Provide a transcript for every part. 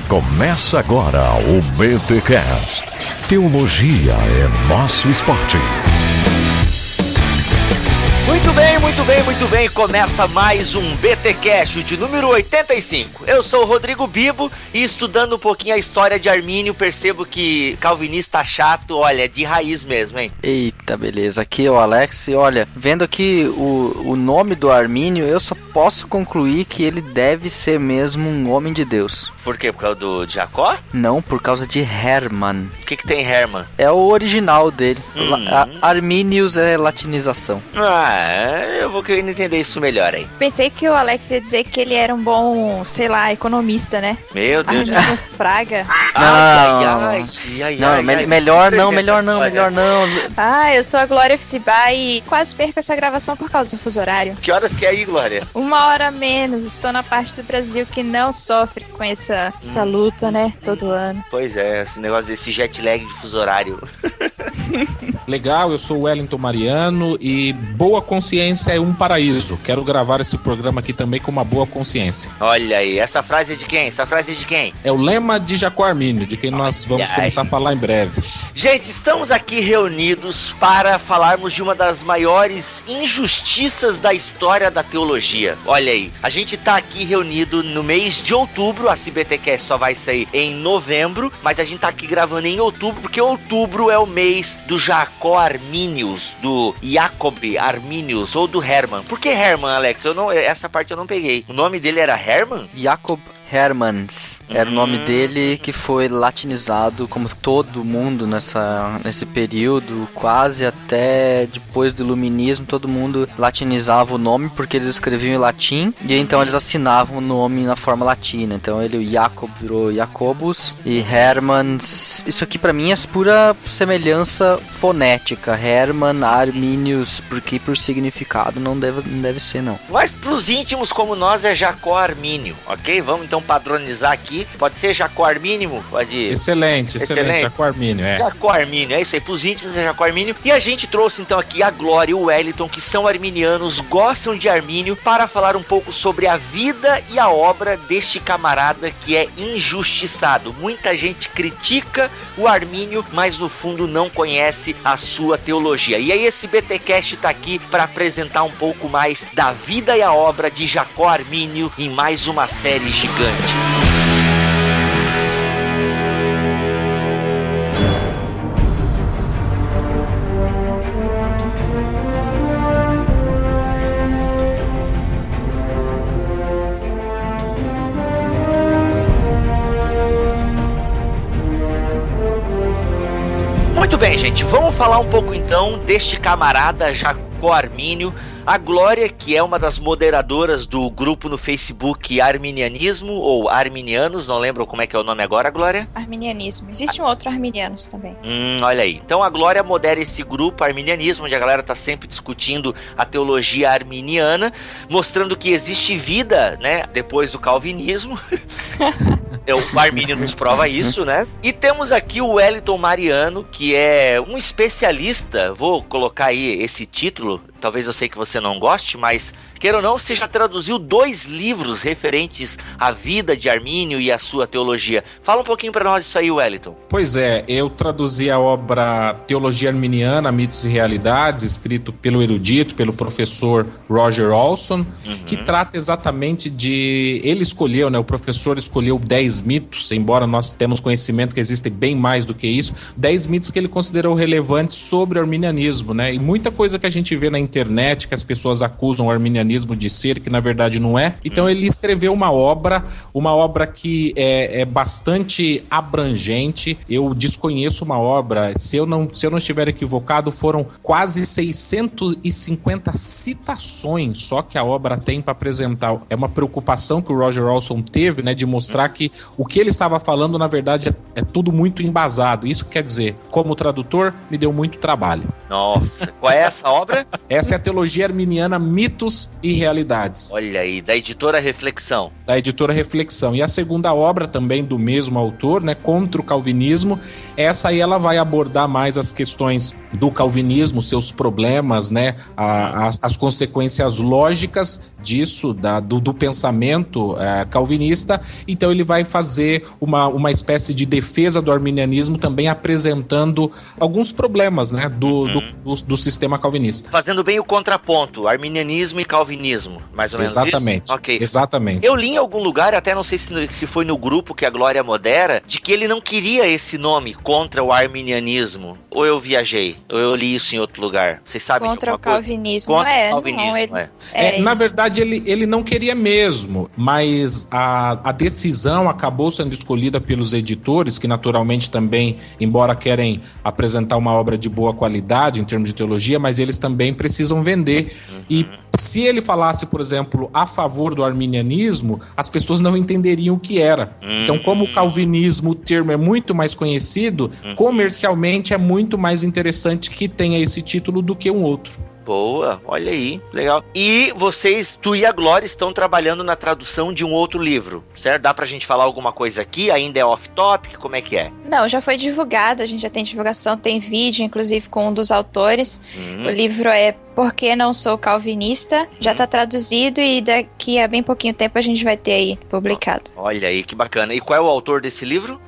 Começa agora o BTCast. Teologia é nosso esporte. Muito bem. Começa mais um BTcast de número 85. Eu sou o Rodrigo Bibo e estudando um pouquinho a história de Armínio, percebo que calvinista chato, olha, de raiz mesmo, hein? Eita, beleza. Aqui é o Alex e olha, vendo aqui o nome do Armínio, eu só posso concluir que ele deve ser mesmo um homem de Deus. Por quê? Por causa do Jacó? Não, por causa de Hermann. O que tem Hermann? É o original dele. Arminius é latinização. Eu vou querendo entender isso melhor aí. Pensei que o Alex ia dizer que ele era um bom, sei lá, economista, né? Meu Deus. Armínio Fraga. Melhor não. Eu sou a Glória Fcibá e quase perco essa gravação por causa do fuso horário. Que horas que é aí, Glória? 1 hora menos. Estou na parte do Brasil que não sofre com essa luta, né? Todo ano. Pois é, esse negócio desse jet lag de fuso horário. Legal, eu sou o Wellington Mariano e boa consciência é um paraíso. Quero gravar esse programa aqui também com uma boa consciência. Olha aí, essa frase é de quem? É o lema de Jacó Armínio, de quem nós vamos começar a falar em breve. Gente, estamos aqui reunidos para falarmos de uma das maiores injustiças da história da teologia. Olha aí, a gente tá aqui reunido no mês de outubro, a CBTcast só vai sair em novembro, mas a gente tá aqui gravando em outubro, porque outubro é o mês do Jacó Arminius, do Jacob Arminius ou do Hermann. Por que Hermann, Alex? Essa parte eu não peguei. O nome dele era Hermann? Jacob Hermanns era o nome dele, que foi latinizado, como todo mundo nesse período, quase até depois do iluminismo. Todo mundo latinizava o nome porque eles escreviam em latim e então eles assinavam o nome na forma latina. Então o Jacob virou Jacobus e Hermanns. Isso aqui pra mim é pura semelhança fonética. Hermann, Arminius, porque por significado não deve ser, não. Mas pros íntimos como nós é Jacó Armínio, ok? Vamos então padronizar aqui. Pode ser Jacó Armínio? Pode. Excelente. Jacó Armínio, Jacó Armínio, é isso aí. Pros íntimos é Jacó Armínio. E a gente trouxe então aqui a Glória e o Wellington, que são arminianos, gostam de Armínio, para falar um pouco sobre a vida e a obra deste camarada que é injustiçado. Muita gente critica o Armínio, mas no fundo não conhece a sua teologia. E aí esse BTcast tá aqui para apresentar um pouco mais da vida e a obra de Jacó Armínio em mais uma série gigante. Muito bem, gente, vamos falar um pouco então deste camarada Jacó Armínio. A Glória, que é uma das moderadoras do grupo no Facebook Arminianismo, ou Arminianos, não lembro como é que é o nome agora, Glória? Arminianismo. Existe um outro Arminianos também. Olha aí. Então a Glória modera esse grupo Arminianismo, onde a galera tá sempre discutindo a teologia arminiana, mostrando que existe vida, né, depois do calvinismo. O Armínio nos prova isso, né? E temos aqui o Wellington Mariano, que é um especialista, vou colocar aí esse título, talvez eu sei que você não goste, mas queira ou não, você já traduziu 2 livros referentes à vida de Armínio e à sua teologia. Fala um pouquinho para nós disso aí, Wellington. Pois é, eu traduzi a obra Teologia Arminiana, Mitos e Realidades, escrito pelo erudito, pelo professor Roger Olson, que trata exatamente de... Ele escolheu, né, o professor escolheu 10 mitos, embora nós temos conhecimento que existem bem mais do que isso, 10 mitos que ele considerou relevantes sobre o arminianismo, né, e muita coisa que a gente vê na internet, que as pessoas acusam o arminianismo de ser, que na verdade não é. Então ele escreveu uma obra que é bastante abrangente. Eu desconheço uma obra, se eu não estiver equivocado, foram quase 650 citações só que a obra tem para apresentar. É uma preocupação que o Roger Olson teve, né, de mostrar que o que ele estava falando, na verdade, é tudo muito embasado. Isso quer dizer, como tradutor, me deu muito trabalho. Nossa, qual é essa obra? Essa é a teologia arminiana, mitos e realidades. Olha aí, da editora Reflexão. Da editora Reflexão. E a segunda obra também do mesmo autor, né, Contra o Calvinismo, essa aí ela vai abordar mais as questões do calvinismo, seus problemas, né, as consequências lógicas disso, do pensamento calvinista. Então ele vai fazer uma espécie de defesa do arminianismo, também apresentando alguns problemas, né, do sistema calvinista. Fazendo bem o contraponto, arminianismo e calvinismo, mais ou menos. Exatamente. Isso? Ok. Exatamente. Eu li em algum lugar, até não sei se foi no grupo que a Glória modera, de que ele não queria esse nome, contra o arminianismo. Ou eu viajei, ou eu li isso em outro lugar. Vocês sabem contra o calvinismo. Contra o calvinismo, na verdade, ele não queria mesmo, mas a decisão acabou sendo escolhida pelos editores, que naturalmente também, embora querem apresentar uma obra de boa qualidade em termos de teologia, mas eles também precisam vender. E se ele falasse, por exemplo, a favor do arminianismo, as pessoas não entenderiam o que era. Então, como o calvinismo, o termo é muito mais conhecido, comercialmente é muito mais interessante que tenha esse título do que um outro. Boa, olha aí, legal. E vocês, tu e a Glória, estão trabalhando na tradução de um outro livro, certo? Dá pra gente falar alguma coisa aqui? Ainda é off-topic? Como é que é? Não, já foi divulgado, a gente já tem divulgação, tem vídeo, inclusive com um dos autores. O livro é Por que Não Sou Calvinista? Já tá traduzido e daqui a bem pouquinho tempo a gente vai ter aí publicado. Olha aí, que bacana. E qual é o autor desse livro?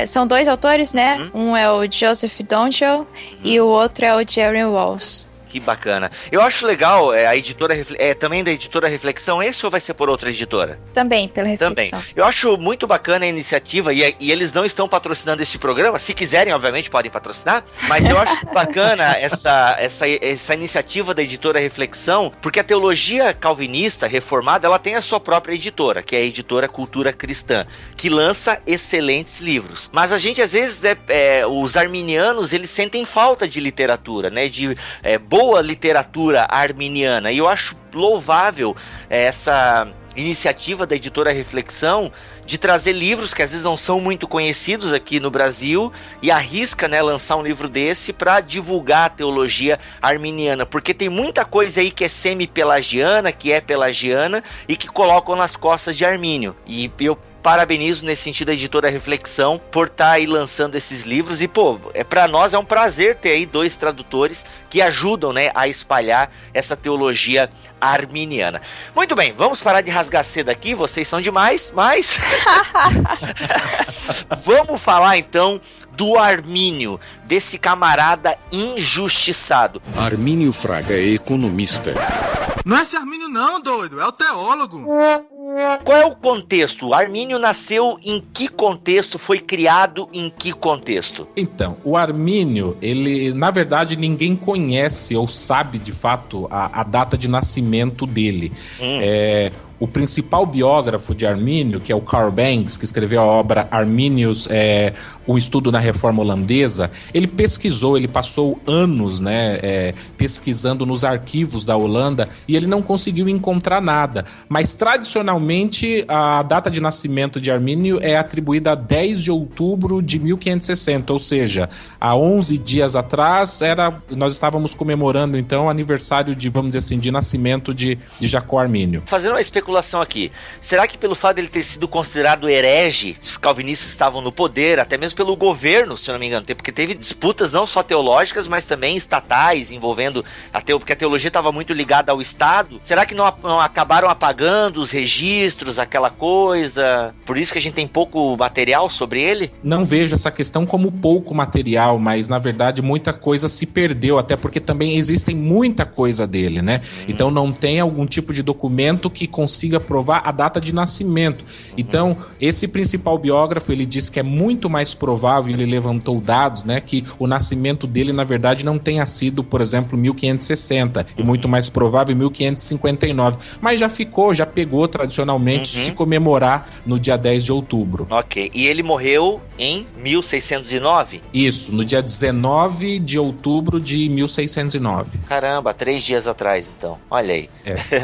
São dois autores, né? Um é o Joseph Donchel e o outro é o Jerry Walls. Que bacana. Eu acho legal, a editora também da editora Reflexão, esse ou vai ser por outra editora? Também, pela Reflexão. Também. Eu acho muito bacana a iniciativa, e eles não estão patrocinando esse programa, se quiserem, obviamente, podem patrocinar, mas eu acho bacana essa iniciativa da editora Reflexão, porque a teologia calvinista reformada, ela tem a sua própria editora, que é a editora Cultura Cristã, que lança excelentes livros. Mas a gente, às vezes, os arminianos, eles sentem falta de literatura, né, de boa literatura arminiana, e eu acho louvável essa iniciativa da editora Reflexão de trazer livros que às vezes não são muito conhecidos aqui no Brasil e arrisca, né, lançar um livro desse para divulgar a teologia arminiana, porque tem muita coisa aí que é semi-pelagiana, que é pelagiana e que colocam nas costas de Armínio, e eu parabenizo nesse sentido a editora Reflexão por estar aí lançando esses livros. E para nós é um prazer ter aí dois tradutores que ajudam, né, a espalhar essa teologia arminiana. Muito bem, vamos parar de rasgar cedo aqui, vocês são demais, mas vamos falar então do Armínio, desse camarada injustiçado. Armínio Fraga é economista. Não é esse Armínio não, doido, é o teólogo. Qual é o contexto? Armínio nasceu em que contexto? Foi criado em que contexto? Então, o Armínio, ele, na verdade, ninguém conhece ou sabe de fato a data de nascimento dele. O principal biógrafo de Armínio, que é o Carl Banks, que escreveu a obra Arminius, um estudo na Reforma Holandesa, ele pesquisou, ele passou anos, né, pesquisando nos arquivos da Holanda e ele não conseguiu encontrar nada. Mas, tradicionalmente, a data de nascimento de Armínio é atribuída a 10 de outubro de 1560, ou seja, há 11 dias atrás, nós estávamos comemorando, então, o aniversário de, vamos dizer assim, de nascimento de Jacó Armínio. Fazendo uma especulação aqui, será que pelo fato de ele ter sido considerado herege, os calvinistas estavam no poder, até mesmo pelo governo, se eu não me engano, porque teve disputas não só teológicas, mas também estatais, envolvendo porque a teologia estava muito ligada ao Estado, será que não acabaram apagando os registros, aquela coisa, por isso que a gente tem pouco material sobre ele? Não vejo essa questão como pouco material, mas na verdade muita coisa se perdeu, até porque também existem muita coisa dele, né? Então não tem algum tipo de documento que consiga provar a data de nascimento. Então, esse principal biógrafo, ele diz que é muito mais provável, ele levantou dados, né, que o nascimento dele, na verdade, não tenha sido, por exemplo, 1560, e muito mais provável 1559. Mas já pegou tradicionalmente se comemorar no dia 10 de outubro. Ok, e ele morreu em 1609? Isso, no dia 19 de outubro de 1609. Caramba, 3 dias atrás, então. Olha aí.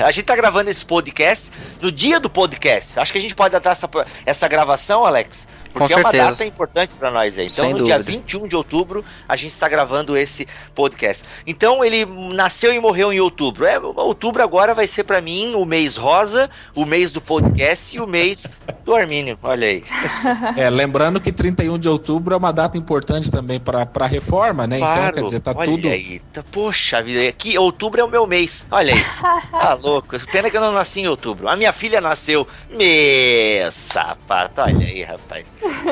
A gente tá gravando esse podcast no dia do podcast. Acho que a gente pode datar essa gravação, Alex, Porque Com é uma certeza. data importante para nós aí. Então, Sem no dia dúvida. 21 de outubro, a gente está gravando esse podcast. Então, ele nasceu e morreu em outubro. Outubro agora vai ser para mim o mês rosa, o mês do podcast e o mês do Armínio. Olha aí. Lembrando que 31 de outubro é uma data importante também para a reforma, né? Claro, então, quer dizer, tá olha tudo... aí. Poxa vida, aqui outubro é o meu mês. Olha aí. Tá louco. Pena que eu não nasci em outubro. A minha filha nasceu. Meu sapato. Olha aí, rapaz.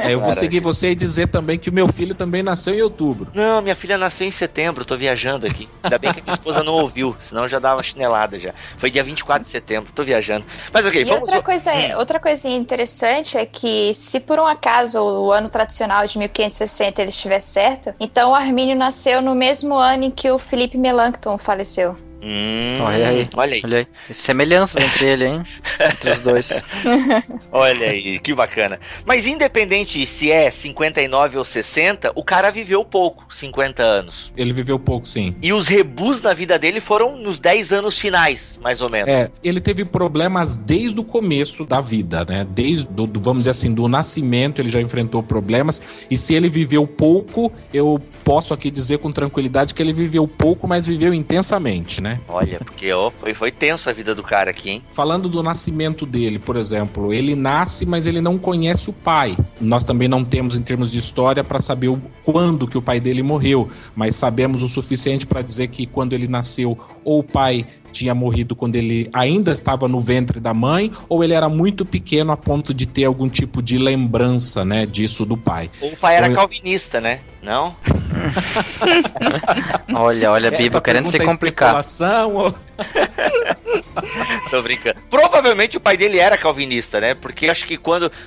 Eu vou seguir você e dizer também que o meu filho também nasceu em outubro. Não, minha filha nasceu em setembro. Tô viajando aqui. Ainda bem que a minha esposa não ouviu. Senão eu já dava uma chinelada já. Foi dia 24 de setembro. Tô viajando. Mas ok, E vamos... outra coisinha interessante é que se por um acaso o ano tradicional de 1560 ele estiver certo, então o Armínio nasceu no mesmo ano em que o Felipe Melanchthon faleceu. Olha aí. Olha aí. Olha aí. Semelhanças entre ele, hein? Entre os dois. Olha aí, que bacana. Mas independente se é 59 ou 60, o cara viveu pouco, 50 anos. Ele viveu pouco, sim. E os rebus na vida dele foram nos 10 anos finais, mais ou menos. Ele teve problemas desde o começo da vida, né? Desde, vamos dizer assim, do nascimento ele já enfrentou problemas. E se ele viveu pouco, eu posso aqui dizer com tranquilidade que ele viveu pouco, mas viveu intensamente, né? Olha, porque foi tenso a vida do cara aqui, hein? Falando do nascimento dele, por exemplo, ele nasce, mas ele não conhece o pai. Nós também não temos, em termos de história, para saber quando que o pai dele morreu, mas sabemos o suficiente para dizer que quando ele nasceu, ou o pai tinha morrido quando ele ainda estava no ventre da mãe, ou ele era muito pequeno a ponto de ter algum tipo de lembrança, né, disso do pai. Ou o pai era calvinista, né? Não? Olha, Bibo, querendo se complicar. Ou... Tô brincando. Provavelmente o pai dele era calvinista, né? Porque acho que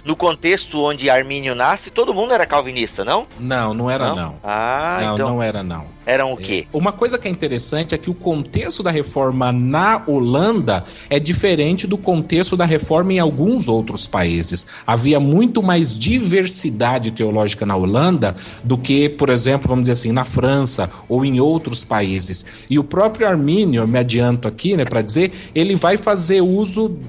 no contexto onde Armínio nasce, todo mundo era calvinista, não? Não era não. Ah, não, então... não era não. Eram o quê? Uma coisa que é interessante é que o contexto da reforma na Holanda é diferente do contexto da reforma em alguns outros países. Havia muito mais diversidade teológica na Holanda do que, por exemplo, vamos dizer assim, na França ou em outros países. E o próprio Armínio, eu me adianto aqui, né, para dizer, ele vai fazer uso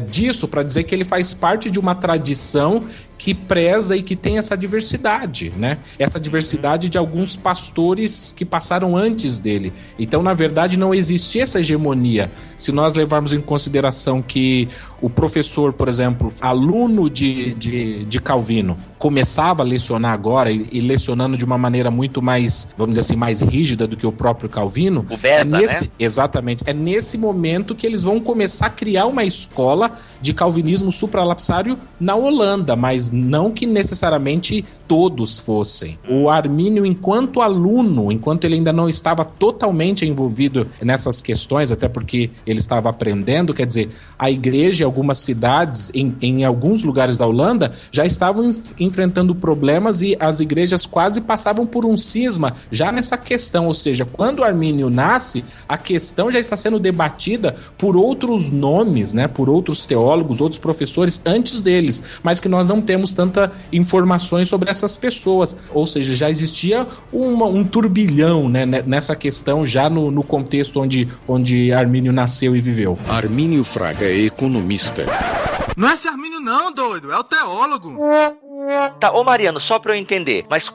disso para dizer que ele faz parte de uma tradição que preza e que tem essa diversidade, né? Essa diversidade de alguns pastores que passaram antes dele. Então, na verdade, não existia essa hegemonia. Se nós levarmos em consideração que o professor, por exemplo, aluno de Calvino, começava a lecionar agora e lecionando de uma maneira muito mais, vamos dizer assim, mais rígida do que o próprio Calvino. O Beza, né? Exatamente. É nesse momento que eles vão começar a criar uma escola de calvinismo supralapsário na Holanda, mas não que necessariamente todos fossem. O Armínio, enquanto aluno, enquanto ele ainda não estava totalmente envolvido nessas questões, até porque ele estava aprendendo, quer dizer, a igreja em algumas cidades, em alguns lugares da Holanda, já estavam enfrentando problemas e as igrejas quase passavam por um cisma já nessa questão, ou seja, quando o Armínio nasce, a questão já está sendo debatida por outros nomes, né, por outros teólogos, outros professores antes deles, mas que nós não temos tanta informações sobre essas pessoas, ou seja, já existia um turbilhão, né, nessa questão já no contexto onde Armínio nasceu e viveu. Armínio Fraga é economista. Não é esse Armínio não, doido, é o teólogo. Tá, ô Mariano, só pra eu entender, mas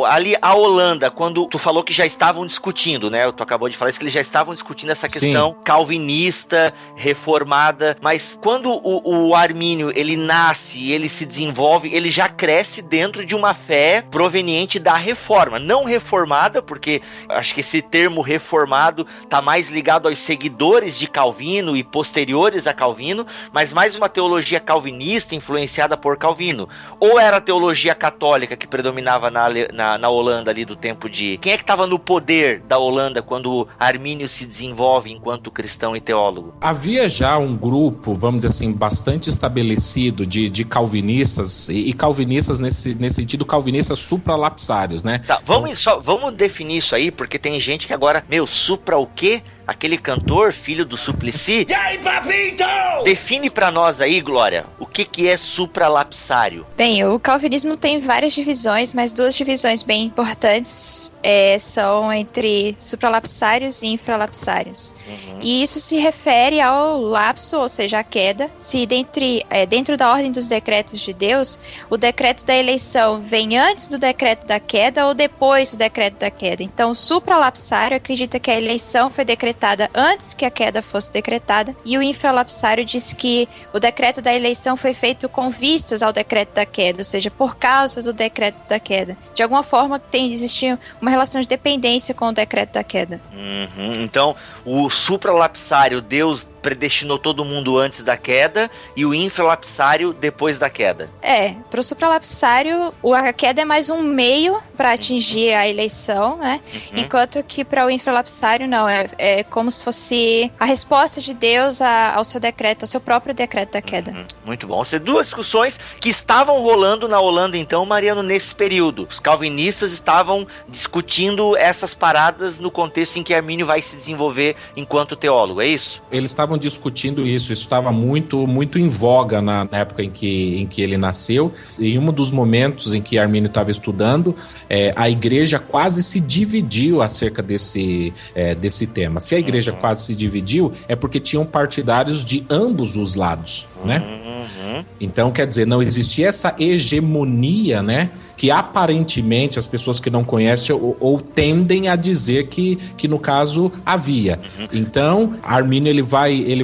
ali a Holanda, quando tu falou que já estavam discutindo, né? Tu acabou de falar isso, que eles já estavam discutindo essa questão calvinista, reformada, mas quando o Armínio, ele nasce, ele se desenvolve, ele já cresce dentro de uma fé proveniente da reforma, não reformada, porque acho que esse termo reformado tá mais ligado aos seguidores de Calvino e posteriores a Calvino, mas mais uma teologia calvinista influenciada por Calvino. Ou era a teologia católica que predominava na Holanda ali do tempo de... Quem é que estava no poder da Holanda quando Armínio se desenvolve enquanto cristão e teólogo? Havia já um grupo, vamos dizer assim, bastante estabelecido de calvinistas, e calvinistas nesse sentido, calvinistas supralapsários, né? Tá, vamos definir isso aí, porque tem gente que agora, supra o quê? aquele cantor, filho do Suplicy. E aí, papito? Define pra nós aí, Glória, o que é supralapsário? Bem, o calvinismo tem várias divisões, mas duas divisões bem importantes são entre supralapsários e infralapsários. E isso se refere ao lapso, ou seja, a queda. Se dentro da ordem dos decretos de Deus, o decreto da eleição vem antes do decreto da queda ou depois do decreto da queda. Então, o supralapsário acredita que a eleição foi decretada antes que a queda fosse decretada, e o infralapsário diz que o decreto da eleição foi feito com vistas ao decreto da queda, ou seja, por causa do decreto da queda. De alguma forma, existe uma relação de dependência com o decreto da queda. Então, o supralapsário, Deus predestinou todo mundo antes da queda, e o infralapsário depois da queda. Para o supralapsário, a queda é mais um meio para atingir a eleição, né? Enquanto que para o infralapsário, não, é como se fosse a resposta de Deus ao seu decreto, ao seu próprio decreto da queda. Muito bom. São duas discussões que estavam rolando na Holanda, então, Mariano, nesse período. Os calvinistas estavam discutindo essas paradas no contexto em que Armínio vai se desenvolver enquanto teólogo, é isso? Eles estavam discutindo isso estava muito, muito em voga na época em que ele nasceu. Em um dos momentos em que Armínio estava estudando, a igreja quase se dividiu acerca desse tema. Se a igreja quase se dividiu, é porque tinham partidários de ambos os lados, né? Então, quer dizer, não existia essa hegemonia, né? Que aparentemente as pessoas que não conhecem ou tendem a dizer que no caso havia. Então, Armínio ele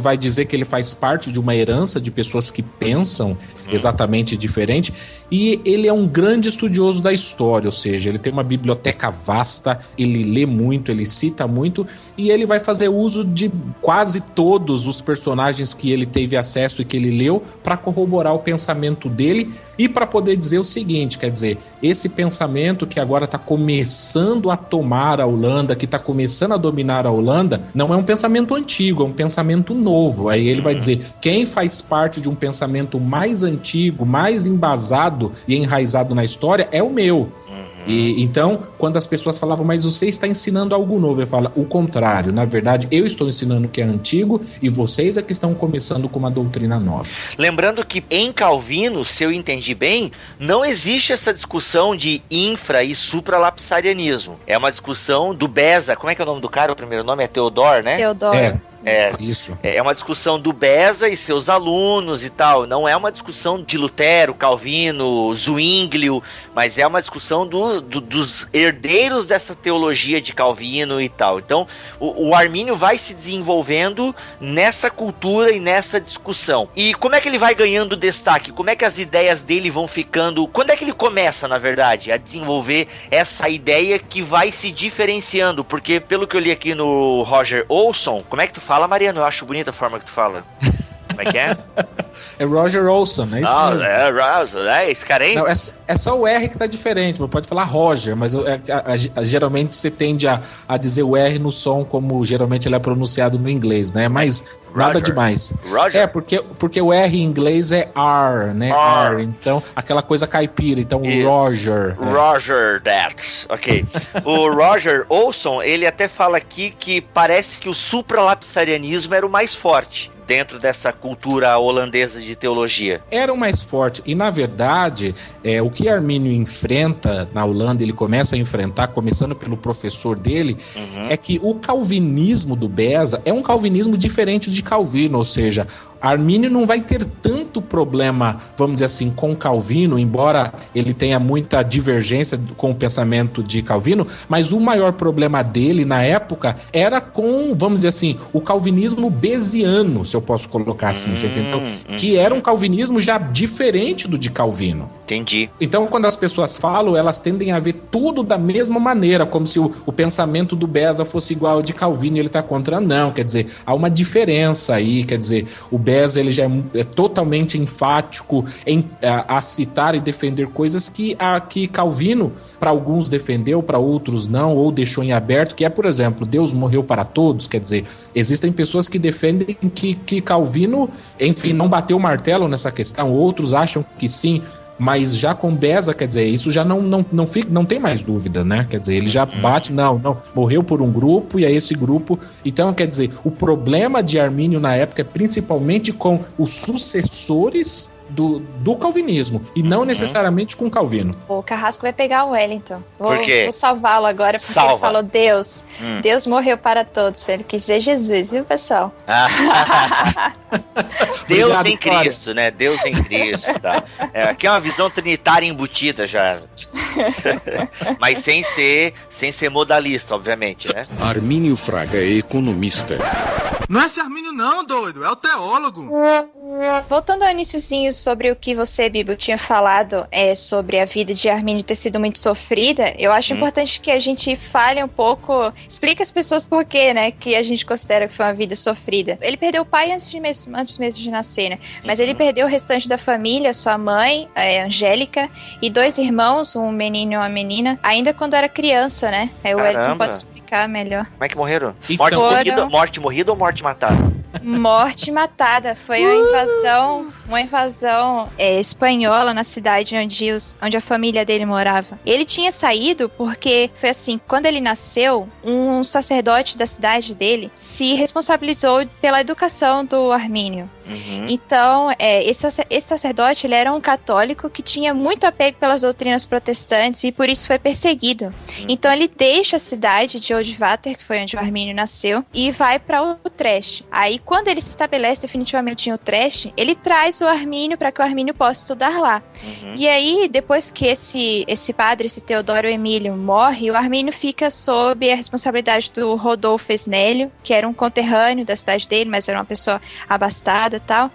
vai dizer que ele faz parte de uma herança de pessoas que pensam exatamente diferente, e ele é um grande estudioso da história, ou seja, ele tem uma biblioteca vasta, ele lê muito, ele cita muito, e ele vai fazer uso de quase todos os personagens que ele teve acesso e que ele leu para corroborar o pensamento dele e para poder dizer o seguinte, quer dizer, esse pensamento que agora está começando a tomar a Holanda, que está começando a dominar a Holanda, não é um pensamento antigo, é um pensamento novo. Aí ele vai dizer, quem faz parte de um pensamento mais antigo, mais embasado e enraizado na história é o meu. E então, quando as pessoas falavam, mas você está ensinando algo novo, eu falo, o contrário, na verdade, eu estou ensinando o que é antigo e vocês é que estão começando com uma doutrina nova. Lembrando que em Calvino, se eu entendi bem, não existe essa discussão de infra e supralapsarianismo. É uma discussão do Beza. Como é que é o nome do cara? O primeiro nome é Teodor, né? Teodoro. Isso. É uma discussão do Beza e seus alunos e tal. Não é uma discussão de Lutero, Calvino, Zwinglio, mas é uma discussão dos herdeiros dessa teologia de Calvino e tal. Então, o Armínio vai se desenvolvendo nessa cultura e nessa discussão. E como é que ele vai ganhando destaque? Como é que as ideias dele vão ficando... Quando é que ele começa, na verdade, a desenvolver essa ideia que vai se diferenciando? Porque, pelo que eu li aqui no Roger Olson, como é que tu fala, Mariano? Eu acho bonita a forma que tu fala. Como é que é? É Roger Olson, é isso mesmo. Esse cara aí? Não, é só o R que tá diferente, mas pode falar Roger, mas geralmente você tende a dizer o R no som como geralmente ele é pronunciado no inglês, né? Mas nada demais. Roger? Porque o R em inglês é R, né? R. Então, aquela coisa caipira. Então, Isso. Roger. Roger that. Ok. O Roger Olson, ele até fala aqui que parece que o supralapsarianismo era o mais forte dentro dessa cultura holandesa de teologia. Era o mais forte. E, na verdade, o que Armínio enfrenta na Holanda, ele começa a enfrentar, começando pelo professor dele, é que o calvinismo do Beza é um calvinismo diferente de Calvino, ou seja, Armínio não vai ter tanto problema, vamos dizer assim, com Calvino, embora ele tenha muita divergência com o pensamento de Calvino, mas o maior problema dele na época era com, vamos dizer assim, o calvinismo beziano, se eu posso colocar assim, você entendeu? Que era um calvinismo já diferente do de Calvino. Entendi. Então, quando as pessoas falam, elas tendem a ver tudo da mesma maneira, como se o pensamento do Beza fosse igual ao de Calvino e ele está contra. Não, quer dizer, há uma diferença aí, quer dizer, o Beza ele já é totalmente enfático a citar e defender coisas que Calvino, para alguns defendeu, para outros não, ou deixou em aberto, que é, por exemplo, Deus morreu para todos, quer dizer, existem pessoas que defendem que Calvino, enfim, não bateu o martelo nessa questão, outros acham que sim, Mas já com Beza, quer dizer, isso já não tem mais dúvida, né? Quer dizer, ele já bate, não, morreu por um grupo e é esse grupo. Então, quer dizer, o problema de Armínio na época é principalmente com os sucessores do calvinismo e não necessariamente com Calvino. O Carrasco vai pegar o Wellington. Por quê? Vou salvá-lo agora porque ele falou Deus. Deus morreu para todos. Ele quis dizer Jesus, viu, pessoal? Deus Obrigado, em Cristo, né? Deus em Cristo, tá? Aqui é uma visão trinitária embutida já. Mas sem ser modalista, obviamente, né? Armínio Fraga é economista. Não é esse Armínio não, doido, é o teólogo. Voltando ao iniciozinho sobre o que você, Bibo, tinha falado sobre a vida de Armínio ter sido muito sofrida, eu acho importante que a gente fale um pouco, explique às pessoas por quê, né, que a gente considera que foi uma vida sofrida. Ele perdeu o pai antes mesmo de nascer, né, mas ele perdeu o restante da família, sua mãe, Angélica, e 2 irmãos, um menino e uma menina, ainda quando era criança, né. O Wellington pode explicar melhor. Como é que morreram? Então, Morte morrida ou morte matada? Morte matada. Foi uma invasão espanhola na cidade onde a família dele morava. Ele tinha saído porque foi assim, quando ele nasceu, um sacerdote da cidade dele se responsabilizou pela educação do Armínio. Então, esse sacerdote, ele era um católico que tinha muito apego pelas doutrinas protestantes e por isso foi perseguido. Então, ele deixa a cidade de Oldvater, que foi onde o Armínio nasceu, e vai para Utrecht. Aí, quando ele se estabelece definitivamente em Utrecht, ele traz o Armínio para que o Armínio possa estudar lá. E aí, depois que esse padre, esse Teodoro Emílio, morre, o Armínio fica sob a responsabilidade do Rodolfo Esnélio, que era um conterrâneo da cidade dele, mas era uma pessoa abastada e tal.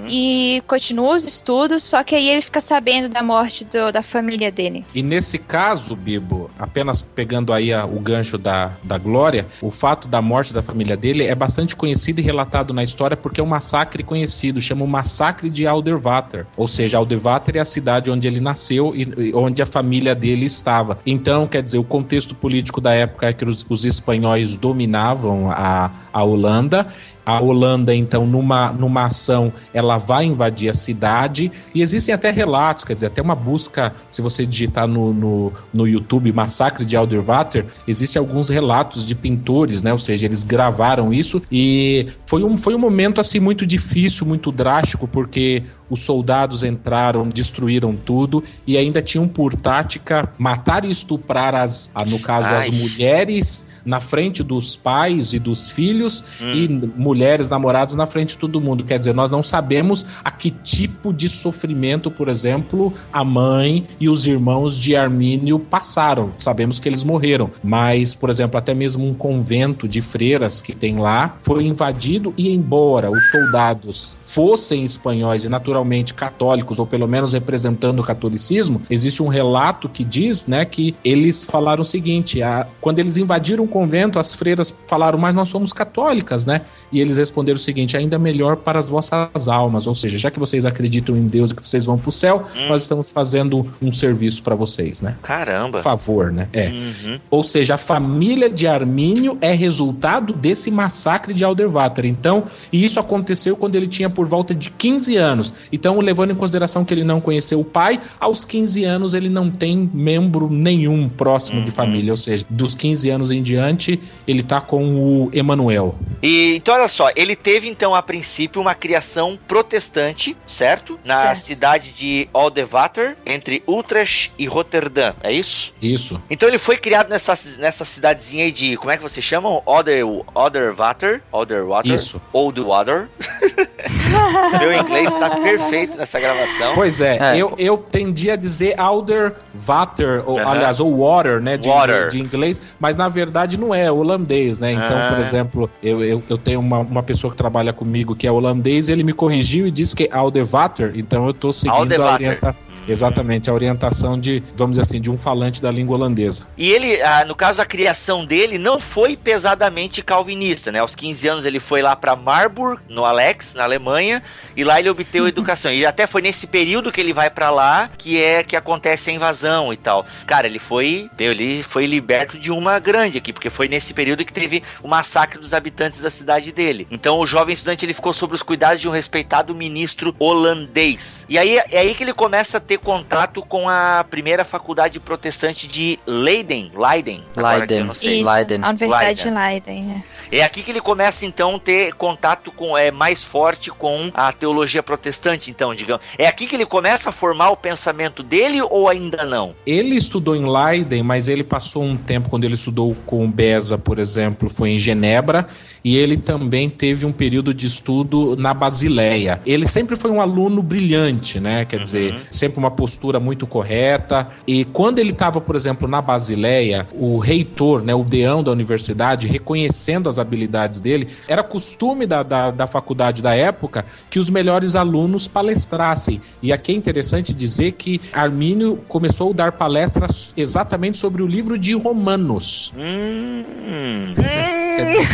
E continua os estudos, só que aí ele fica sabendo da morte da família dele. E nesse caso, Bibo, apenas pegando aí o gancho da Glória, o fato da morte da família dele é bastante conhecido e relatado na história porque é um massacre conhecido, chama o Massacre de Alderwater. Ou seja, Alderwater é a cidade onde ele nasceu e onde a família dele estava. Então, quer dizer, o contexto político da época é que os espanhóis dominavam a Holanda. A Holanda, então, numa ação, ela vai invadir a cidade e existem até relatos, quer dizer, até uma busca, se você digitar no YouTube, Massacre de Alderwater, existem alguns relatos de pintores, né, ou seja, eles gravaram isso e foi um momento, assim, muito difícil, muito drástico, porque os soldados entraram, destruíram tudo e ainda tinham por tática matar e estuprar as mulheres na frente dos pais e dos filhos e mulheres, namorados na frente de todo mundo. Quer dizer, nós não sabemos a que tipo de sofrimento, por exemplo, a mãe e os irmãos de Armínio passaram. Sabemos que eles morreram, mas, por exemplo, até mesmo um convento de freiras que tem lá foi invadido e, embora os soldados fossem espanhóis e naturalmente católicos, ou pelo menos representando o catolicismo, existe um relato que diz, né, que eles falaram o seguinte, quando eles invadiram o convento, as freiras falaram, mas nós somos católicas, né? E eles responderam o seguinte, ainda melhor para as vossas almas, ou seja, já que vocês acreditam em Deus e que vocês vão pro céu, nós estamos fazendo um serviço para vocês, né? Caramba! Por favor, né? Ou seja, a família de Armínio é resultado desse massacre de Alderwater. Então, e isso aconteceu quando ele tinha por volta de 15 anos. Então, levando em consideração que ele não conheceu o pai, aos 15 anos ele não tem membro nenhum próximo de família, ou seja, dos 15 anos em diante, ele tá com o Emanuel. E então, olha só, ele teve então a princípio uma criação protestante, certo? Na cidade de Alderwater, entre Utrecht e Roterdã, é isso? Isso. Então ele foi criado nessa cidadezinha aí de, como é que vocês chamam? Alderwater? Isso. Oldwater. Meu inglês tá perfeito nessa gravação. Pois é. Eu tendi a dizer Alderwater, ou aliás, ou water, né, de inglês, mas na verdade não é holandês, né? Então, por exemplo, eu tenho uma pessoa que trabalha comigo que é holandês, ele me corrigiu e disse que é Alderwater, então eu tô seguindo exatamente, a orientação de, vamos dizer assim, de um falante da língua holandesa. E ele, no caso, a criação dele não foi pesadamente calvinista, né? Aos 15 anos ele foi lá para Marburg, no Alex, na Alemanha, e lá ele obteve a educação. E até foi nesse período que ele vai para lá que acontece a invasão e tal. Cara, ele foi liberto de uma grande aqui, porque foi nesse período que teve o massacre dos habitantes da cidade dele. Então o jovem estudante ele ficou sob os cuidados de um respeitado ministro holandês. E aí é aí que ele começa a ter ter contato com a primeira faculdade protestante de Leiden. Agora que eu não sei. Isso, Leiden. a Universidade de Leiden. É aqui que ele começa, então, a ter contato mais forte com a teologia protestante, então, digamos. É aqui que ele começa a formar o pensamento dele ou ainda não? Ele estudou em Leiden, mas ele passou um tempo, quando ele estudou com Beza, por exemplo, foi em Genebra, e ele também teve um período de estudo na Basileia. Ele sempre foi um aluno brilhante, né? Quer dizer, sempre uma postura muito correta. E quando ele estava, por exemplo, na Basileia, o reitor, né, o deão da universidade, reconhecendo as habilidades dele, era costume da faculdade da época que os melhores alunos palestrassem. E aqui é interessante dizer que Armínio começou a dar palestras exatamente sobre o livro de Romanos. Quer dizer,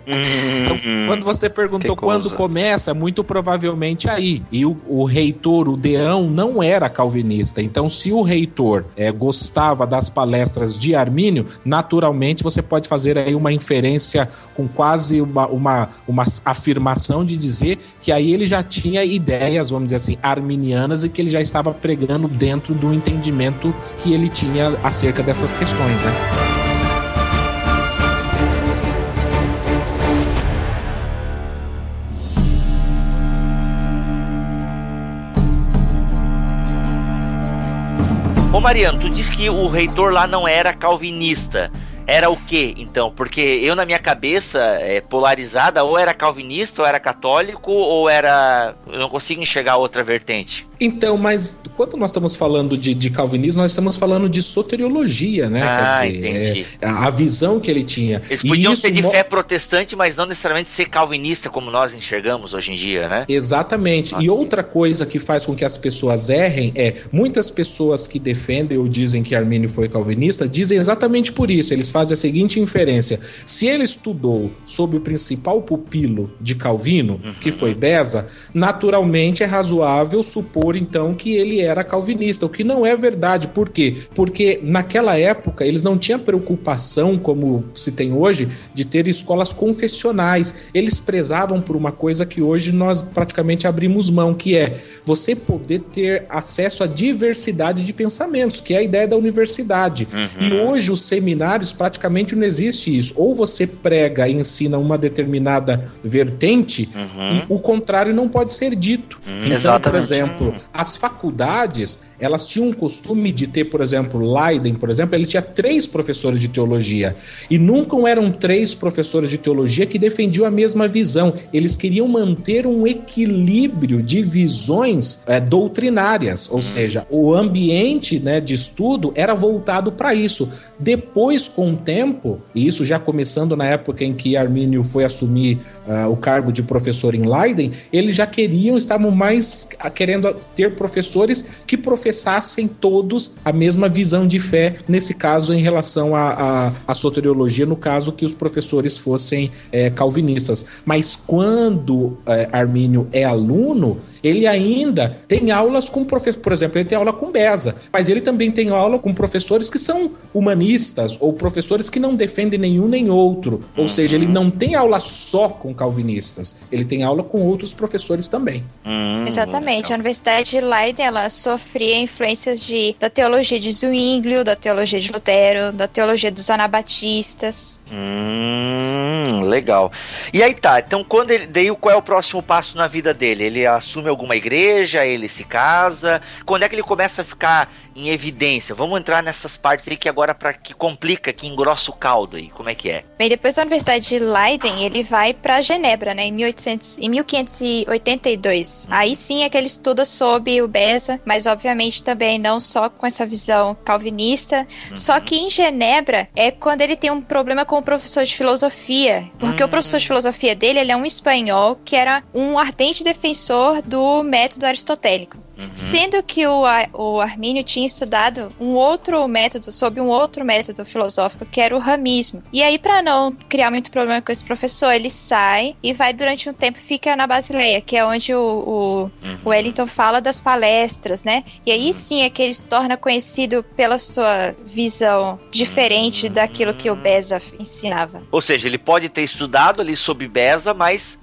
então, quando você perguntou quando começa, muito provavelmente aí. E o reitor, o deão, não era calvinista. Então, se o reitor gostava das palestras de Armínio, naturalmente você pode fazer aí uma inferência com quase uma afirmação de dizer que aí ele já tinha ideias, vamos dizer assim, arminianas, e que ele já estava pregando dentro do entendimento que ele tinha acerca dessas questões, né? Ô Mariano, tu disse que o reitor lá não era calvinista. Era o quê, então? Porque eu, na minha cabeça, polarizada, ou era calvinista, ou era católico, ou era... Eu não consigo enxergar outra vertente. Então, mas quando nós estamos falando de calvinismo, nós estamos falando de soteriologia, né? Quer dizer, entendi. A visão que ele tinha. Eles podiam ser de fé protestante, mas não necessariamente ser calvinista, como nós enxergamos hoje em dia, né? Exatamente. E outra coisa que faz com que as pessoas errem muitas pessoas que defendem ou dizem que Armínio foi calvinista, dizem exatamente por isso. Eles fazem a seguinte inferência: se ele estudou sob o principal pupilo de Calvino, que foi Beza, naturalmente é razoável supor então que ele era calvinista, o que não é verdade. Por quê? Porque naquela época eles não tinham preocupação, como se tem hoje, de ter escolas confessionais. Eles prezavam por uma coisa que hoje nós praticamente abrimos mão, que é você poder ter acesso à diversidade de pensamentos, que é a ideia da universidade. E hoje os seminários praticamente não existe isso. Ou você prega e ensina uma determinada vertente, e o contrário não pode ser dito. Então, Exatamente. por exemplo, as faculdades, elas tinham um costume de ter, por exemplo, Leiden, por exemplo, ele tinha 3 professores de teologia, e nunca eram 3 professores de teologia que defendiam a mesma visão. Eles queriam manter um equilíbrio de visões doutrinárias, ou seja, o ambiente, né, de estudo era voltado para isso. Depois, com o tempo, e isso já começando na época em que Armínio foi assumir o cargo de professor em Leiden, eles já estavam mais querendo ter professores que professassem todos a mesma visão de fé, nesse caso em relação à soteriologia, no caso que os professores fossem calvinistas. Mas quando Armínio é aluno, ele ainda tem aulas com professores, por exemplo, ele tem aula com Beza, mas ele também tem aula com professores que são humanistas, ou professores que não defendem nenhum nem outro, ou seja, ele não tem aula só com calvinistas, ele tem aula com outros professores também. Exatamente, a Universidade de Leiden, ela sofria influências da teologia de Zwinglio, da teologia de Lutero, da teologia dos anabatistas. Legal. E aí tá, então qual é o próximo passo na vida dele? Ele assume alguma igreja, ele se casa? Quando é que ele começa a ficar em evidência? Vamos entrar nessas partes aí que agora que complica, que engrossa o caldo aí, como é que é? Bem, depois da Universidade de Leiden, ele vai para Genebra, né, em 1582. Aí sim é que ele estuda sob o Beza, mas obviamente também não só com essa visão calvinista, só que em Genebra é quando ele tem um problema com o professor de filosofia, porque o professor de filosofia dele, ele é um espanhol que era um ardente defensor do método aristotélico. Sendo que o Armínio tinha estudado um outro método filosófico, que era o ramismo. E aí, para não criar muito problema com esse professor, ele sai e vai durante um tempo, fica na Basileia, que é onde o Wellington fala das palestras, né? E aí sim é que ele se torna conhecido pela sua visão diferente daquilo que o Beza ensinava. Ou seja, ele pode ter estudado ali sob Beza, mas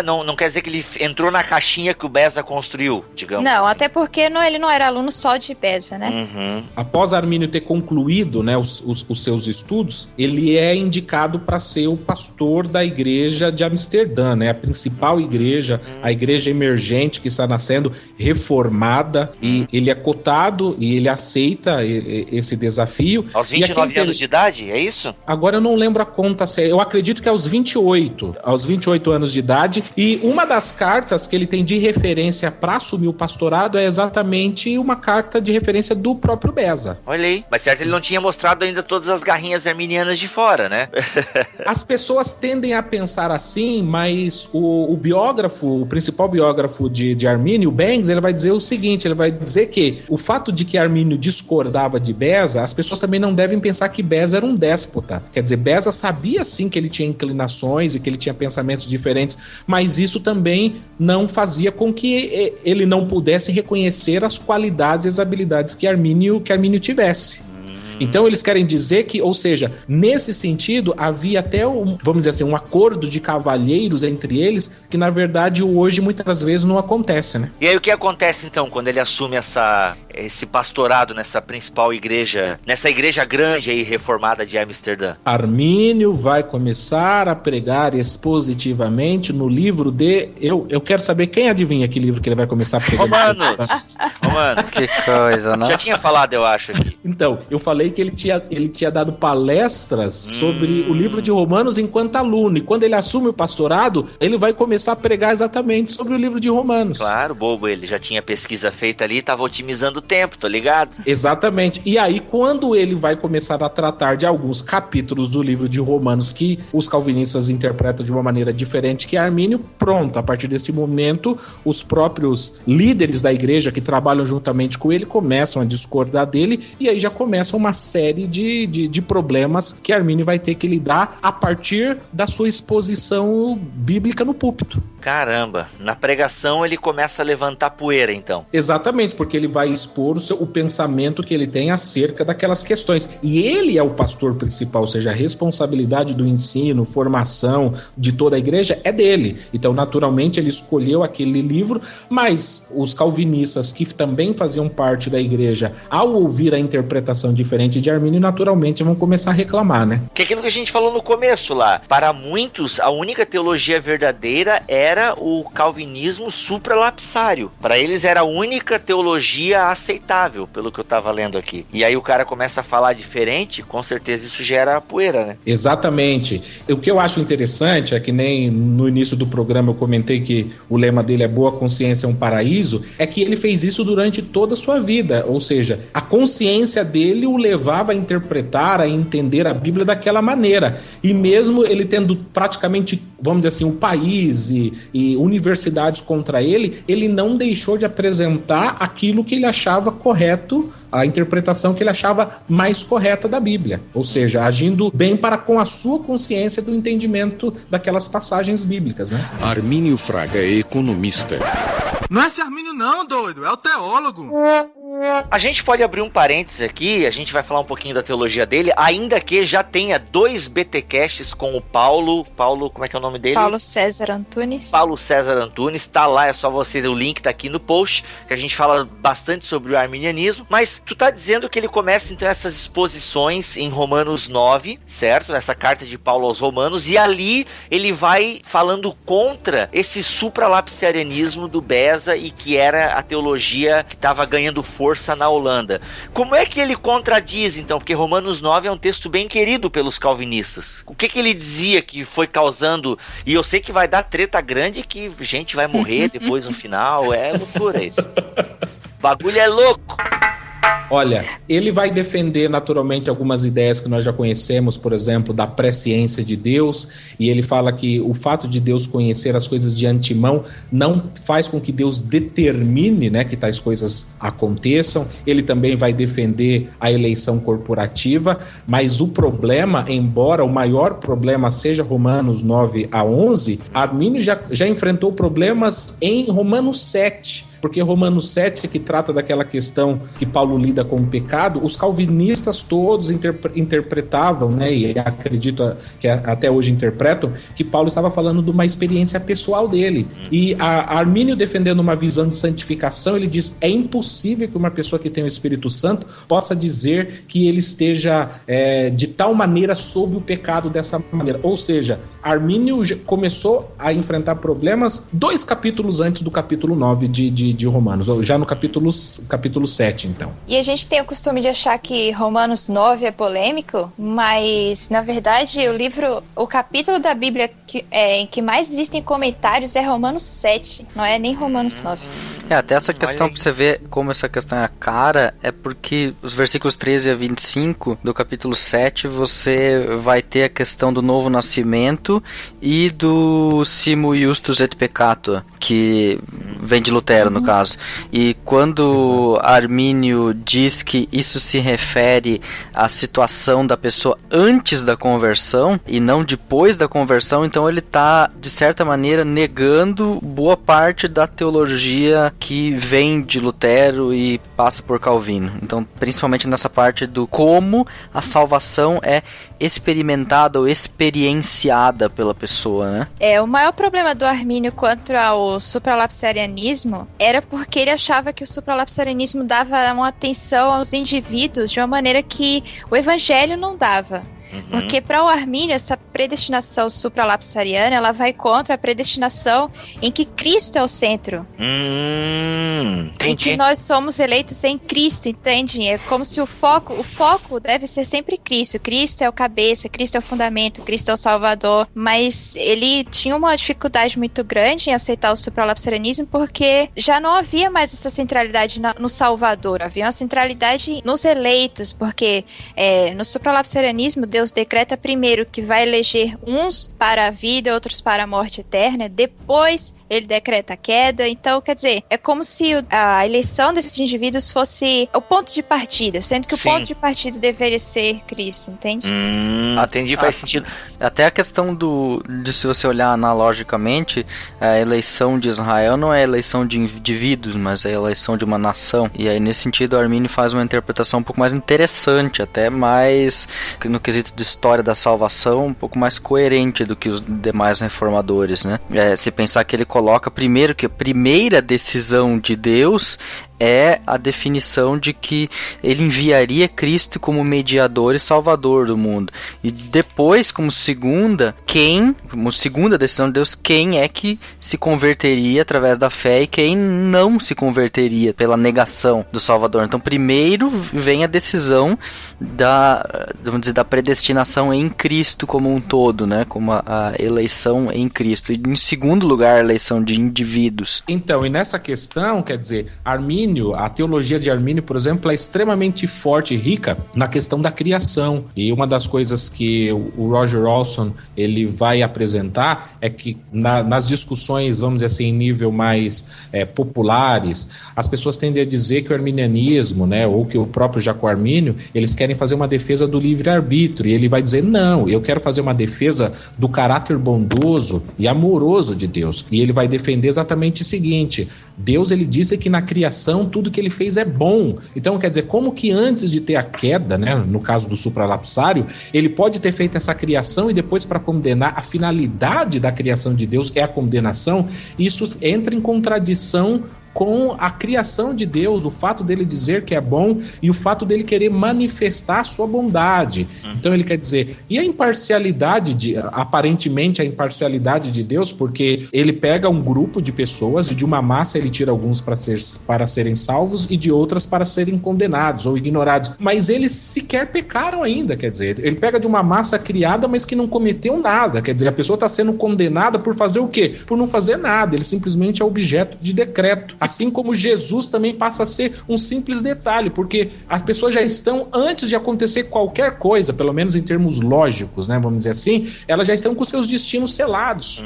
não quer dizer que ele entrou na caixinha que o Beza construiu, digamos. Não, assim. até porque ele não era aluno só de Beza, né? Uhum. Após Armínio ter concluído, né, os seus estudos, ele é indicado para ser o pastor da igreja de Amsterdã, né, a principal igreja, a igreja emergente que está nascendo, reformada, e ele é cotado e ele aceita esse desafio. Aos 29 anos de idade, é isso? Agora eu não lembro a conta séria, eu acredito que é aos 28 anos de idade, e uma das cartas que ele tem de referência para assumir o pastorado é exatamente uma carta de referência do próprio Beza. Olha aí, mas certo, ele não tinha mostrado ainda todas as garrinhas arminianas de fora, né? As pessoas tendem a pensar assim, mas o biógrafo, o principal biógrafo de Armínio, Bangs, ele vai dizer o seguinte, ele vai dizer que o fato de que Armínio discordava de Beza, as pessoas também não devem pensar que Beza era um déspota. Quer dizer, Beza sabia sim que ele tinha inclinações e que ele tinha pensamentos diferentes, mas isso também não fazia com que ele não pudesse reconhecer as qualidades e as habilidades que Armínio tivesse. Então eles querem dizer que, ou seja, nesse sentido, havia até vamos dizer assim, um acordo de cavalheiros entre eles, que na verdade hoje muitas vezes não acontece, né? E aí o que acontece então quando ele assume esse pastorado nessa principal igreja, nessa igreja grande aí reformada de Amsterdã? Armínio vai começar a pregar expositivamente no livro de... Eu quero saber quem adivinha que livro que ele vai começar a pregar. Romanos. Que coisa, né? Já tinha falado, eu acho, aqui. Então, eu falei que ele tinha dado palestras sobre o livro de Romanos enquanto aluno, e quando ele assume o pastorado, ele vai começar a pregar exatamente sobre o livro de Romanos. Claro, bobo, ele já tinha pesquisa feita ali, estava otimizando o tempo, tô ligado? Exatamente, e aí quando ele vai começar a tratar de alguns capítulos do livro de Romanos que os calvinistas interpretam de uma maneira diferente que Armínio, pronto, a partir desse momento, os próprios líderes da igreja que trabalham juntamente com ele começam a discordar dele, e aí já começa uma série de problemas que Armínio vai ter que lidar a partir da sua exposição bíblica no púlpito. Caramba, na pregação ele começa a levantar poeira, então. Exatamente, porque ele vai expor o pensamento que ele tem acerca daquelas questões. E ele é o pastor principal, ou seja, a responsabilidade do ensino, formação de toda a igreja é dele. Então, naturalmente, ele escolheu aquele livro, mas os calvinistas que também faziam parte da igreja, ao ouvir a interpretação diferente de Armínio, naturalmente vão começar a reclamar, né? Que é aquilo que a gente falou no começo lá. Para muitos, a única teologia verdadeira era o calvinismo supralapsário. Para eles era a única teologia aceitável, pelo que eu estava lendo aqui. E aí o cara começa a falar diferente, com certeza isso gera poeira, né? Exatamente. O que eu acho interessante é que nem no início do programa eu comentei que o lema dele é boa consciência é um paraíso, é que ele fez isso durante toda a sua vida, ou seja, a consciência dele o levava a interpretar, a entender a Bíblia daquela maneira. E mesmo ele tendo praticamente, vamos dizer assim, um país e universidades contra ele, ele não deixou de apresentar aquilo que ele achava correto, a interpretação que ele achava mais correta da Bíblia. Ou seja, agindo bem para com a sua consciência do entendimento daquelas passagens bíblicas, né? Armínio Fraga é economista. Não é esse Armínio não, doido, é o teólogo. A gente pode abrir um parênteses aqui, a gente vai falar um pouquinho da teologia dele, ainda que já tenha 2 BTcasts com o Paulo, como é que é o nome dele? Paulo César Antunes. Paulo César Antunes, tá lá, é só você, o link tá aqui no post, que a gente fala bastante sobre o arminianismo, mas tu tá dizendo que ele começa então essas exposições em Romanos 9, certo? Nessa carta de Paulo aos Romanos, e ali ele vai falando contra esse supralapsarianismo do Beza e que era a teologia que estava ganhando força na Holanda. Como é que ele contradiz, então? Porque Romanos 9 é um texto bem querido pelos calvinistas. O que ele dizia que foi causando... E eu sei que vai dar treta grande, que gente vai morrer depois no final. É loucura isso. O bagulho é louco. Olha, ele vai defender naturalmente algumas ideias que nós já conhecemos, por exemplo, da presciência de Deus, e ele fala que o fato de Deus conhecer as coisas de antemão não faz com que Deus determine, né, que tais coisas aconteçam. Ele também vai defender a eleição corporativa, mas o problema, embora o maior problema seja Romanos 9 a 11, Armínio já enfrentou problemas em Romanos 7, porque Romanos 7, que trata daquela questão que Paulo lida com o pecado, os calvinistas todos interpretavam, né, e acredito que até hoje interpretam, que Paulo estava falando de uma experiência pessoal dele. E Armínio, defendendo uma visão de santificação, ele diz: é impossível que uma pessoa que tem o Espírito Santo possa dizer que ele esteja de tal maneira sob o pecado dessa maneira. Ou seja, Armínio começou a enfrentar problemas 2 capítulos antes do capítulo 9 de Romanos, ou já no capítulo 7, então. E a gente tem o costume de achar que Romanos 9 é polêmico, mas na verdade o capítulo da Bíblia em que mais existem comentários é Romanos 7, não é nem Romanos 9. Até essa questão, pra você ver como essa questão é cara, é porque os versículos 13 a 25 do capítulo 7, você vai ter a questão do novo nascimento e do Simo Justus et Peccator, que vem de Lutero, no caso. E quando Armínio diz que isso se refere à situação da pessoa antes da conversão e não depois da conversão, então ele está, de certa maneira, negando boa parte da teologia que vem de Lutero e passa por Calvino. Então, principalmente nessa parte do como a salvação é experimentada ou experienciada pela pessoa, né? O maior problema do Armínio quanto ao supralapsarianismo era porque ele achava que o supralapsarianismo dava uma atenção aos indivíduos de uma maneira que o evangelho não dava. Porque para o Armínio, essa predestinação supralapsariana, ela vai contra a predestinação em que Cristo é o centro. Em que nós somos eleitos em Cristo, entende? É como se o foco deve ser sempre Cristo. Cristo é o cabeça, Cristo é o fundamento, Cristo é o Salvador. Mas ele tinha uma dificuldade muito grande em aceitar o supralapsarianismo porque já não havia mais essa centralidade no Salvador. Havia uma centralidade nos eleitos, porque no supralapsarianismo Deus decreta primeiro que vai eleger uns para a vida, outros para a morte eterna, depois ele decreta a queda. Então, quer dizer, é como se a eleição desses indivíduos fosse o ponto de partida, sendo que o ponto de partida deveria ser Cristo, entende? Entendi, faz sentido. Até a questão de se você olhar analogicamente, a eleição de Israel não é a eleição de indivíduos, mas é a eleição de uma nação. E aí, nesse sentido, Armínio faz uma interpretação um pouco mais interessante, até mais, no quesito de história da salvação, um pouco mais coerente do que os demais reformadores, né? Se pensar que ele coloca primeiro que a primeira decisão de Deus é a definição de que ele enviaria Cristo como mediador e salvador do mundo. E depois, como segunda decisão de Deus, quem é que se converteria através da fé e quem não se converteria pela negação do Salvador. Então, primeiro vem a decisão vamos dizer, da predestinação em Cristo como um todo, né? Como a eleição em Cristo. E em segundo lugar, a eleição de indivíduos. Então, e nessa questão, quer dizer, a teologia de Armínio, por exemplo, é extremamente forte e rica na questão da criação. E uma das coisas que o Roger Olson ele vai apresentar é que nas discussões, vamos dizer assim, em nível mais populares, as pessoas tendem a dizer que o arminianismo, né, ou que o próprio Jacó Armínio, eles querem fazer uma defesa do livre-arbítrio. E ele vai dizer, não, eu quero fazer uma defesa do caráter bondoso e amoroso de Deus. E ele vai defender exatamente o seguinte: Deus, ele disse que na criação tudo que ele fez é bom. Então, quer dizer, como que antes de ter a queda, né, no caso do supralapsário, ele pode ter feito essa criação e depois, para condenar, a finalidade da criação de Deus é a condenação. Isso entra em contradição com a criação de Deus, o fato dele dizer que é bom e o fato dele querer manifestar a sua bondade. Então ele quer dizer, e a imparcialidade, aparentemente a imparcialidade de Deus, porque ele pega um grupo de pessoas e de uma massa ele tira alguns para serem salvos e de outras para serem condenados ou ignorados. Mas eles sequer pecaram ainda, quer dizer, ele pega de uma massa criada, mas que não cometeu nada. Quer dizer, a pessoa está sendo condenada por fazer o quê? Por não fazer nada. Ele simplesmente é objeto de decreto. Assim como Jesus também passa a ser um simples detalhe, porque as pessoas já estão, antes de acontecer qualquer coisa, pelo menos em termos lógicos, né, vamos dizer assim, elas já estão com seus destinos selados.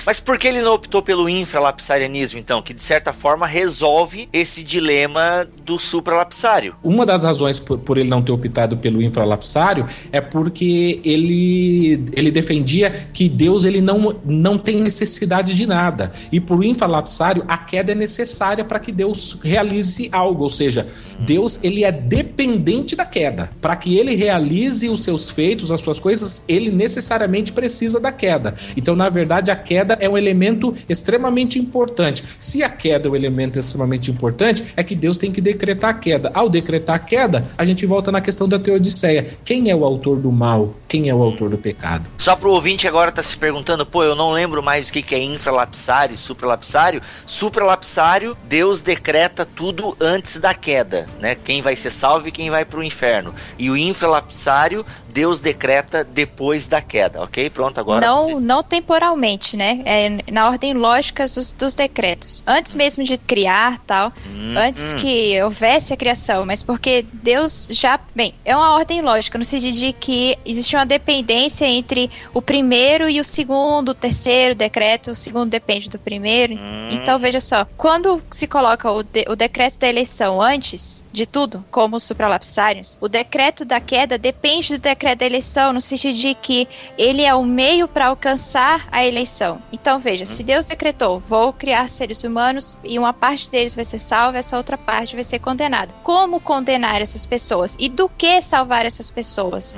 Mas por que ele não optou pelo infralapsarianismo, então, que de certa forma resolve esse dilema do supralapsário? Uma das razões por ele não ter optado pelo infralapsário é porque ele defendia que Deus ele não tem necessidade de nada, e por infralapsário a queda é necessária. necessária para que Deus realize algo, ou seja, Deus ele é dependente da queda. Para que ele realize os seus feitos, as suas coisas, ele necessariamente precisa da queda. Então, na verdade, a queda é um elemento extremamente importante. Se a queda é um elemento extremamente importante, é que Deus tem que decretar a queda. Ao decretar a queda, a gente volta na questão da Teodiceia. Quem é o autor do mal? Quem é o autor do pecado? Só pro ouvinte agora tá se perguntando, pô, eu não lembro mais o que é infralapsário e supralapsário. Supralapsário, Deus decreta tudo antes da queda, né? Quem vai ser salvo e quem vai pro inferno. E o infralapsário, Deus decreta depois da queda, ok? Pronto, agora... Não temporalmente, né? É na ordem lógica dos decretos. Antes mesmo de criar, tal, antes que houvesse a criação, mas porque Deus já... Bem, é uma ordem lógica, no sentido de que existe uma dependência entre o primeiro e o segundo, o terceiro decreto, o segundo depende do primeiro. Então, veja só, quando se coloca o decreto da eleição antes de tudo, como os supralapsários, o decreto da queda depende do decreto da eleição, no sentido de que ele é o meio para alcançar a eleição. Então, veja, se Deus decretou, vou criar seres humanos e uma parte deles vai ser salva, essa outra parte vai ser condenada. Como condenar essas pessoas? E do que salvar essas pessoas?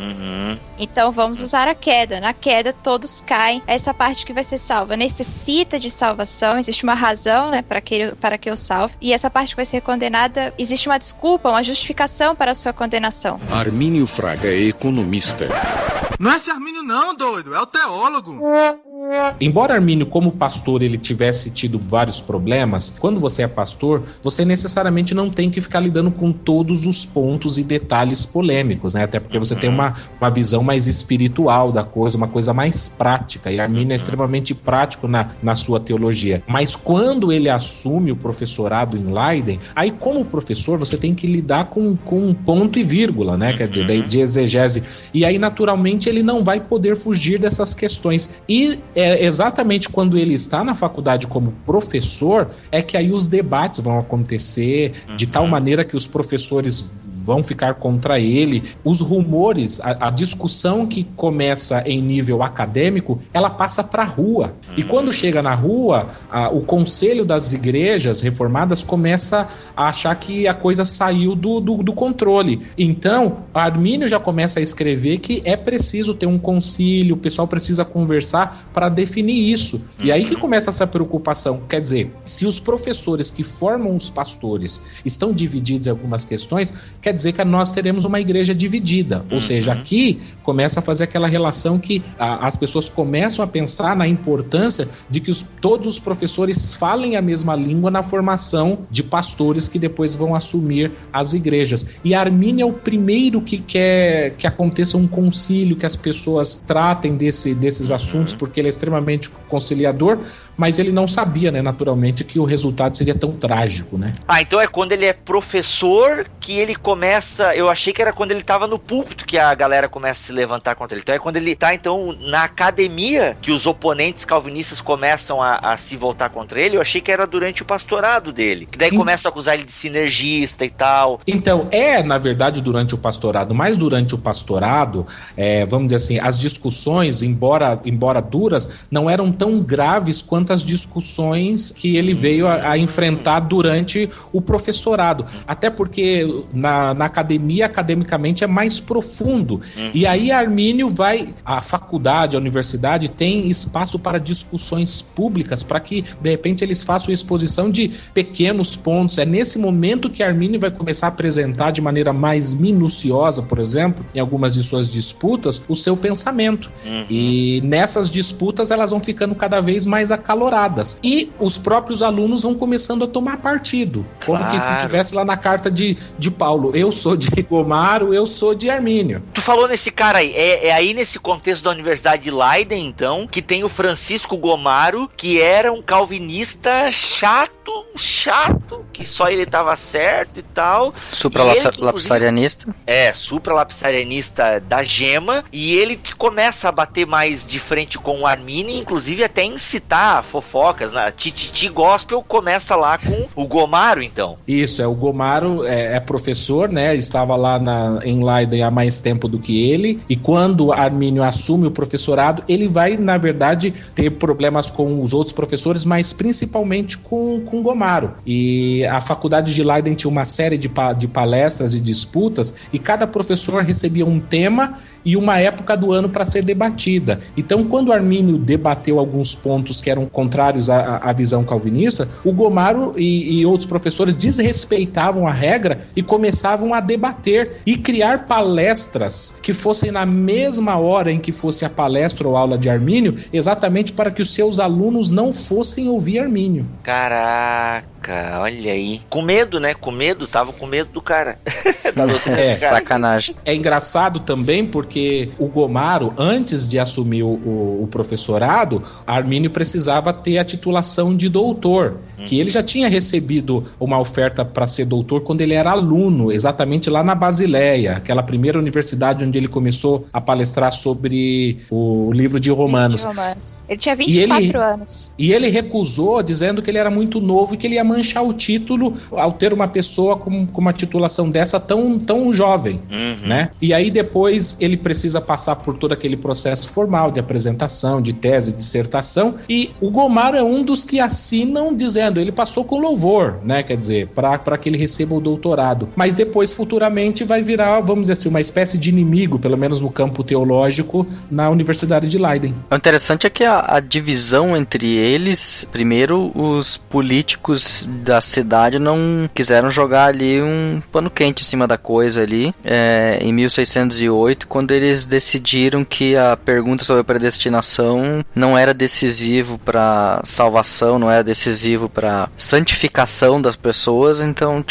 Então, vamos usar a queda. Na queda, todos caem. Essa parte que vai ser salva necessita de salvação, existe uma razão, né, para que eu salve. E essa parte que vai ser condenada, existe uma desculpa, uma justificação para a sua condenação. Armínio Fraga é economista. Não é esse Armínio não, doido, é o teólogo. Embora Armínio, como pastor, ele tivesse tido vários problemas, quando você é pastor, você necessariamente não tem que ficar lidando com todos os pontos e detalhes polêmicos, né? Até porque você tem uma visão mais espiritual da coisa, uma coisa mais prática, e Armínio é extremamente prático na sua teologia. Mas quando ele assume o professorado em Leiden, aí como professor você tem que lidar com ponto e vírgula, né? Quer dizer, de exegese. E aí, naturalmente, ele não vai poder fugir dessas questões. E exatamente quando ele está na faculdade como professor, é que aí os debates vão acontecer de tal maneira que os professores vão ficar contra ele. Os rumores, a discussão que começa em nível acadêmico, ela passa para a rua. E quando chega na rua, o conselho das igrejas reformadas começa a achar que a coisa saiu do controle. Então, Armínio já começa a escrever que é preciso ter um concílio, o pessoal precisa conversar para definir isso. E aí que começa essa preocupação. Quer dizer, se os professores que formam os pastores estão divididos em algumas questões, quer dizer que nós teremos uma igreja dividida. Ou seja, aqui começa a fazer aquela relação que as pessoas começam a pensar na importância de que todos os professores falem a mesma língua na formação de pastores que depois vão assumir as igrejas. E Armínio é o primeiro que quer que aconteça um concílio, que as pessoas tratem desses assuntos, porque ele é extremamente conciliador, mas ele não sabia, né, naturalmente, que o resultado seria tão trágico, né? Então é quando ele é professor que ele começa... Eu achei que era quando ele estava no púlpito que a galera começa a se levantar contra ele. Então é quando ele está, então, na academia que os oponentes calvinistas começam a se voltar contra ele. Eu achei que era durante o pastorado dele. Que daí começam a acusar ele de sinergista e tal. Então, na verdade, durante o pastorado. Mas durante o pastorado, vamos dizer assim, as discussões, embora duras, não eram tão graves quanto as discussões que ele veio a enfrentar durante o professorado. Até porque na academia, academicamente, é mais profundo. E aí Armínio a faculdade, a universidade tem espaço para discussões públicas, para que, de repente, eles façam exposição de pequenos pontos. É nesse momento que Armínio vai começar a apresentar de maneira mais minuciosa, por exemplo, em algumas de suas disputas, o seu pensamento. E nessas disputas elas vão ficando cada vez mais acaloradas. E os próprios alunos vão começando a tomar partido. Como que se estivesse lá na carta de Paulo. Eu sou de Gomaro, eu sou de Armínio. Tu falou nesse cara aí. É aí nesse contexto da Universidade de Leiden, então, que tem o Francisco Gomaro, que era um calvinista chato, que só ele tava certo e tal. Supralapsarianista. Supralapsarianista da Gema. E ele que começa a bater mais de frente com o Armínio, inclusive até incitar fofocas. Na Tititi Gospel começa lá com o Gomaro, então. Isso, o Gomaro é professor, né? Estava lá em Leiden há mais tempo do que ele. E quando Armínio assume o professorado, ele vai, na verdade, ter problemas com os outros professores, mas principalmente com Gomaro. Gomaro. E a faculdade de Leiden tinha uma série de palestras e disputas, e cada professor recebia um tema e uma época do ano para ser debatida. Então, quando Armínio debateu alguns pontos que eram contrários à visão calvinista, o Gomaro e outros professores desrespeitavam a regra e começavam a debater e criar palestras que fossem na mesma hora em que fosse a palestra ou aula de Armínio, exatamente para que os seus alunos não fossem ouvir Armínio. Caraca, olha aí. Com medo, né? Tava com medo do cara. Sacanagem. É engraçado também porque o Gomaro, antes de assumir o professorado, Armínio precisava ter a titulação de doutor, que ele já tinha recebido uma oferta para ser doutor quando ele era aluno, exatamente lá na Basileia, aquela primeira universidade onde ele começou a palestrar sobre o livro de Romanos. Ele tinha 24 anos. E ele recusou, dizendo que ele era muito novo e que ele ia manchar o título ao ter uma pessoa com uma titulação dessa tão jovem, né? E aí depois ele precisa passar por todo aquele processo formal de apresentação, de tese, dissertação, e o Gomaro é um dos que assinam dizendo, ele passou com louvor, né? Quer dizer, para que ele receba o doutorado. Mas depois, futuramente, vai virar, vamos dizer assim, uma espécie de inimigo, pelo menos no campo teológico, na Universidade de Leiden. O interessante é que a divisão entre eles, primeiro, os políticos da cidade não quiseram jogar ali um pano quente em cima da coisa ali, em 1608, quando eles decidiram que a pergunta sobre a predestinação não era decisivo para salvação, não era decisivo para santificação das pessoas, então,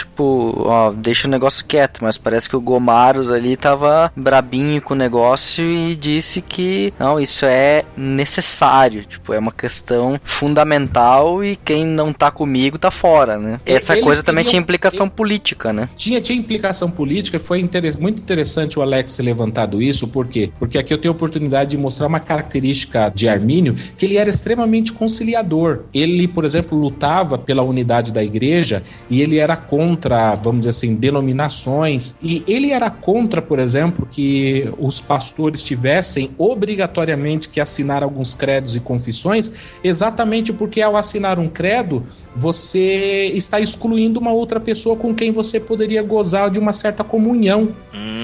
deixa o negócio quieto, mas parece que o Gomaro ali tava brabinho com o negócio e disse que, não, isso é necessário, é uma questão fundamental e quem não tá comigo tá fora, né? Essa coisa também tinha implicação política, né? Tinha implicação política, foi muito interessante o Alex ter levantado isso, por quê? Porque aqui eu tenho a oportunidade de mostrar uma característica de Armínio, que ele era extremamente conciliador. Ele, por exemplo, lutava pela unidade da igreja e ele era contra, vamos dizer assim, denominações, e ele era contra, por exemplo, que os pastores tivessem obrigatoriamente que assinar alguns credos e confissões, exatamente porque ao assinar um credo, você está excluindo uma outra pessoa com quem você poderia gozar de uma certa comunhão.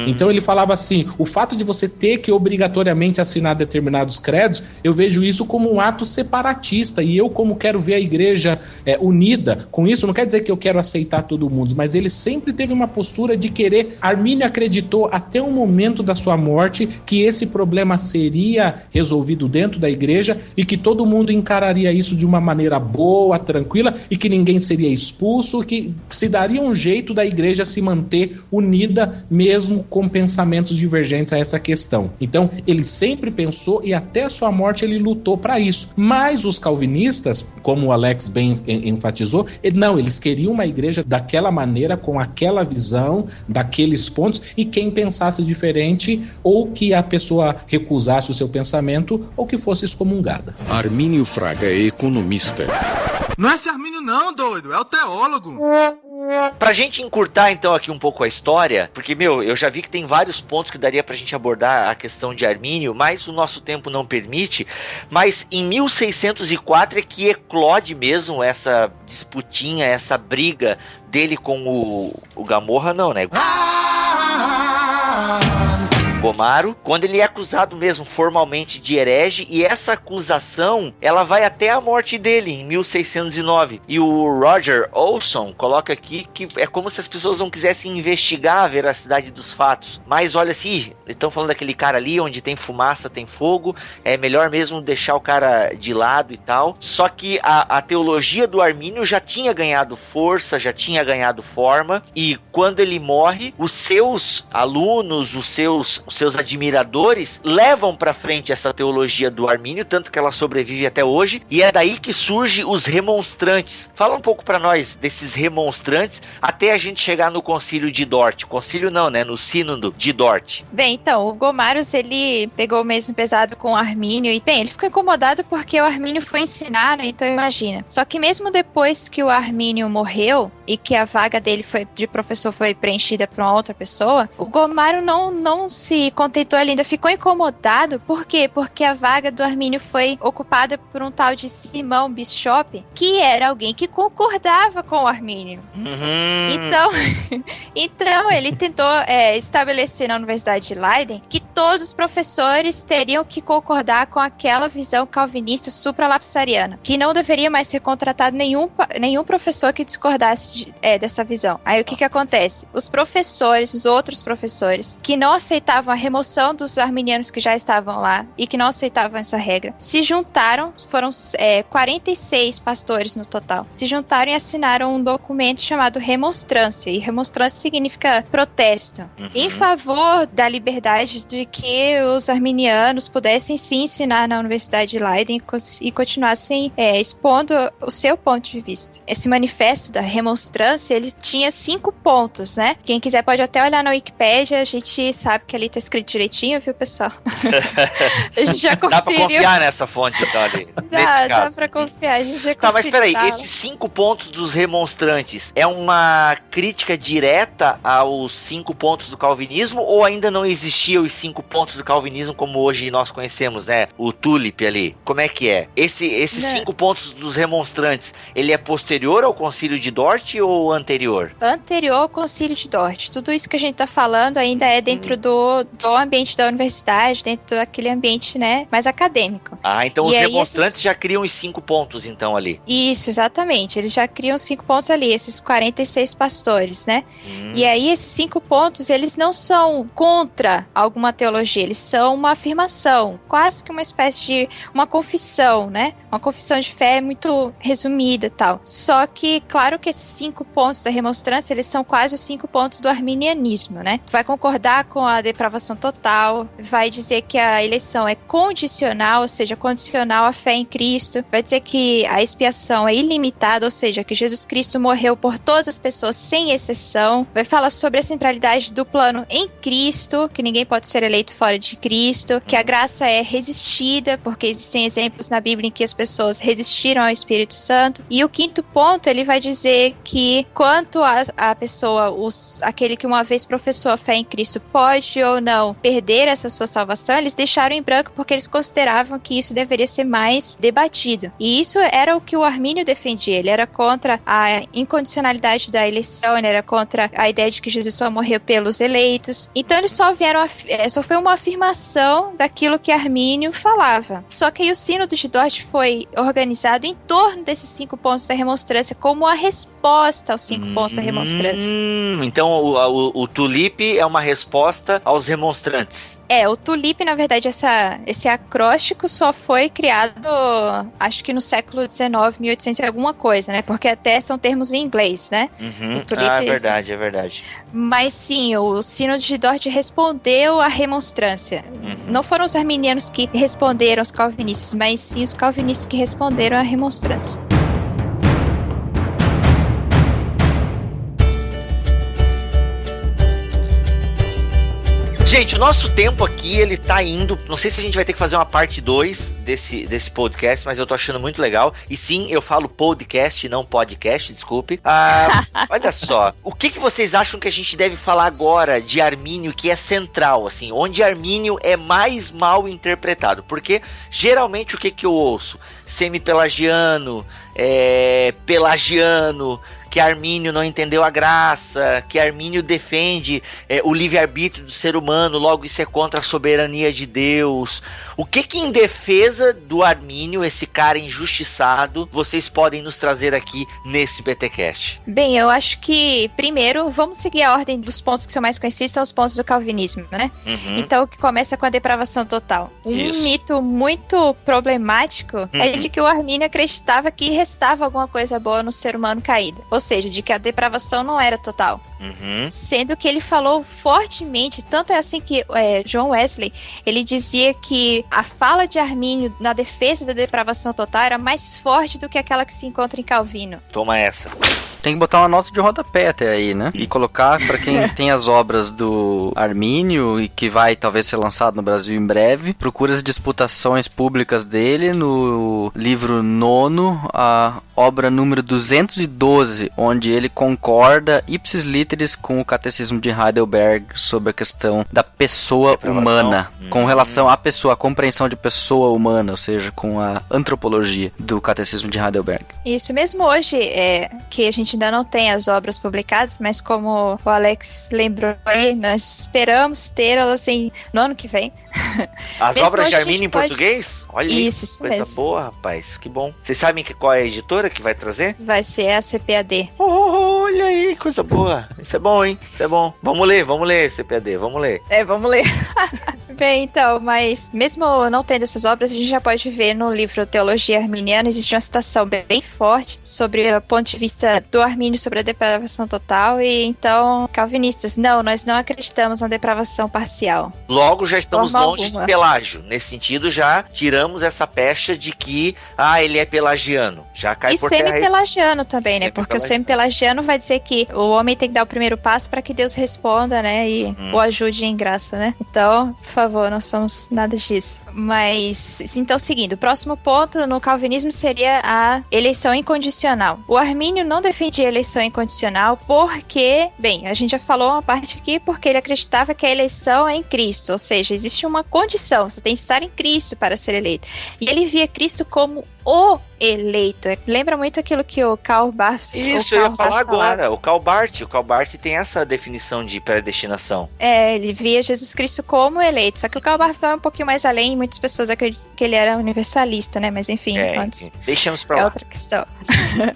Então ele falava assim, o fato de você ter que obrigatoriamente assinar determinados credos, eu vejo isso como um ato separatista, e eu, como quero ver a igreja unida, com isso não quer dizer que eu quero aceitar todo mundo, mas ele sempre teve uma postura de querer. Armínio acreditou até o momento da sua morte que esse problema seria resolvido dentro da igreja e que todo mundo encararia isso de uma maneira boa, tranquila, e que ninguém seria expulso, que se daria um jeito da igreja se manter unida mesmo com pensamentos divergentes a essa questão. Então ele sempre pensou, e até a sua morte ele lutou para isso. Mas os calvinistas, como o Alex bem enfatizou, eles queriam uma igreja daquela maneira, com aquela visão, daqueles pontos, e quem pensasse diferente, ou que a pessoa recusasse o seu pensamento, ou que fosse excomungada. Armínio Fraga é economista. Não é esse Armínio não, doido, é o teólogo. Pra gente encurtar então aqui um pouco a história, porque, eu já vi que tem vários pontos que daria pra gente abordar a questão de Armínio, mas o nosso tempo não permite. Mas em 1604 é que eclode mesmo essa disputinha, essa briga dele com o Gamorra, não, né? Gomaro, quando ele é acusado mesmo formalmente de herege, e essa acusação ela vai até a morte dele em 1609. E o Roger Olson coloca aqui que é como se as pessoas não quisessem investigar a veracidade dos fatos, mas olha assim, estão falando daquele cara ali onde tem fumaça, tem fogo, é melhor mesmo deixar o cara de lado e tal. Só que a teologia do Armínio já tinha ganhado força, já tinha ganhado forma, e quando ele morre, os seus alunos, os seus admiradores levam para frente essa teologia do Armínio, tanto que ela sobrevive até hoje, e é daí que surge os remonstrantes. Fala um pouco para nós desses remonstrantes, até a gente chegar no concílio de Dort. Concílio não, né? No sínodo de Dort. Bem, então, o Gomarus, ele pegou mesmo pesado com o Armínio, e bem, ele ficou incomodado porque o Armínio foi ensinar, né? Então imagina. Só que mesmo depois que o Armínio morreu, e que a vaga dele de professor foi preenchida por uma outra pessoa, o Gomaro não se se contentou, ele ainda ficou incomodado. Por quê? Porque a vaga do Armínio foi ocupada por um tal de Simão Bishop, que era alguém que concordava com o Armínio. Então ele tentou estabelecer na Universidade de Leiden que todos os professores teriam que concordar com aquela visão calvinista supralapsariana, que não deveria mais ser contratado nenhum professor que discordasse dessa visão. Aí o que acontece? Os outros professores, que não aceitavam a remoção dos arminianos que já estavam lá e que não aceitavam essa regra, se juntaram, foram 46 pastores no total, se juntaram e assinaram um documento chamado Remonstrância, e remonstrância significa protesto, em favor da liberdade de que os arminianos pudessem sim ensinar na Universidade de Leiden e continuassem expondo o seu ponto de vista. Esse manifesto da remonstrância, ele tinha 5 pontos, né? Quem quiser pode até olhar na Wikipédia, a gente sabe que ali tá escrito direitinho, viu, pessoal? A gente já conferiu. Dá pra confiar nessa fonte, então, ali. Dá pra confiar, a gente já conferiu. Tá, mas peraí, esses 5 pontos dos remonstrantes é uma crítica direta aos 5 pontos do calvinismo, ou ainda não existiam os 5 pontos do calvinismo como hoje nós conhecemos, né? O Tulip ali. Como é que é? Esses 5 pontos dos remonstrantes, ele é posterior ao Concílio de Dort ou anterior? Anterior ao Concílio de Dort. Tudo isso que a gente tá falando ainda é dentro do ambiente da universidade, dentro daquele ambiente, né, mais acadêmico. Então os remonstrantes já criam os 5 pontos, então, ali. Isso, exatamente. Eles já criam 5 pontos ali, esses 46 pastores, né? E aí esses 5 pontos, eles não são contra alguma teologia, eles são uma afirmação, quase que uma espécie de uma confissão, né? Uma confissão de fé muito resumida e tal. Só que, claro que esses 5 pontos da remonstrância, eles são quase os 5 pontos do arminianismo, né? Vai concordar com a depravação total, vai dizer que a eleição é condicional, ou seja, condicional à fé em Cristo, vai dizer que a expiação é ilimitada, ou seja, que Jesus Cristo morreu por todas as pessoas sem exceção, vai falar sobre a centralidade do plano em Cristo, que ninguém pode ser eleito fora de Cristo, que a graça é resistida, porque existem exemplos na Bíblia em que as pessoas resistiram ao Espírito Santo. E o 5º ponto, ele vai dizer que quanto a pessoa, aquele que uma vez professou a fé em Cristo pode ou não perder essa sua salvação, eles deixaram em branco porque eles consideravam que isso deveria ser mais debatido. E isso era o que o Armínio defendia. Ele era contra a incondicionalidade da eleição, ele era contra a ideia de que Jesus só morreu pelos eleitos. Então eles só foi uma afirmação daquilo que Armínio falava. Só que aí o Sínodo de Dort foi organizado em torno desses 5 pontos da remonstrância como a resposta aos 5 pontos da remonstrância. Então o Tulip é uma resposta aos remonstrantes. O Tulip, na verdade, esse acróstico só foi criado, acho que no século XIX, 1800 e alguma coisa, né? Porque até são termos em inglês, né? O Tulip é verdade. Mas sim, o Sínodo de Dort respondeu à remonstrância. Não foram os arminianos que responderam aos calvinistas, mas sim os calvinistas que responderam à remonstrância. Gente, o nosso tempo aqui, ele tá indo. Não sei se a gente vai ter que fazer uma parte 2 desse podcast, mas eu tô achando muito legal. E sim, eu falo podcast, não podcast, desculpe. Olha só, o que vocês acham que a gente deve falar agora de Armínio, que é central, assim, onde Armínio é mais mal interpretado? Porque, geralmente, o que eu ouço? Semi-pelagiano, pelagiano, que Armínio não entendeu a graça, que Armínio defende o livre-arbítrio do ser humano, logo isso é contra a soberania de Deus. O que em defesa do Armínio, esse cara injustiçado, vocês podem nos trazer aqui nesse BTcast? Bem, eu acho que, primeiro, vamos seguir a ordem dos pontos que são mais conhecidos, são os pontos do calvinismo, né? Então, o que começa com a depravação total. Mito muito problemático é de que o Armínio acreditava que restava alguma coisa boa no ser humano caído. Ou seja, de que a depravação não era total. Sendo que ele falou fortemente, tanto é assim que John Wesley, ele dizia que a fala de Armínio na defesa da depravação total era mais forte do que aquela que se encontra em Calvino. Toma essa. Tem que botar uma nota de rodapé até aí, né? E colocar pra quem tem as obras do Armínio e que vai talvez ser lançado no Brasil em breve, procura as disputações públicas dele no livro 9, obra número 212, onde ele concorda ipsis literis com o Catecismo de Heidelberg sobre a questão da pessoa humana, com relação à pessoa, a compreensão de pessoa humana, ou seja, com a antropologia do Catecismo de Heidelberg. Isso mesmo hoje, que a gente ainda não tem as obras publicadas, mas como o Alex lembrou aí, nós esperamos ter elas assim, no ano que vem. As mesmo obras de hoje, Arminio em português? Olha isso coisa mesmo. boa, rapaz, que bom. Vocês sabem qual é a editora que vai trazer? Vai ser a CPAD. Olha aí, coisa boa. Isso é bom, hein? Isso é bom. Vamos ler, CPAD, vamos ler. Vamos ler. Bem, então, mas mesmo não tendo essas obras, a gente já pode ver no livro Teologia Arminiana, existe uma citação bem forte sobre o ponto de vista do Armínio sobre a depravação total, e então, calvinistas, nós não acreditamos na depravação parcial. Logo, já estamos Forma longe alguma. de Pelágio. Nesse sentido, já tiramos essa pecha de que, ele é pelagiano. Já cai E por terra. semi-pelagiano também, né? Porque o semi-pelagiano vai dizer que o homem tem que dar o primeiro passo para que Deus responda, né? E o ajude em graça, né? Então, por favor, não somos nada disso. Mas, então, seguindo, o próximo ponto no calvinismo seria a eleição incondicional. O Armínio não defendia a eleição incondicional porque, bem, a gente já falou uma parte aqui, porque ele acreditava que a eleição é em Cristo, ou seja, existe uma condição, você tem que estar em Cristo para ser eleito. E ele via Cristo como o eleito. Lembra muito aquilo que o Karl Barth... Isso, eu ia falar agora. O Karl Barth tem essa definição de predestinação. Ele via Jesus Cristo como eleito. Só que o Karl Barth vai um pouquinho mais além, e muitas pessoas acreditam que ele era universalista, né? Mas enfim, deixamos pra lá. É outra questão.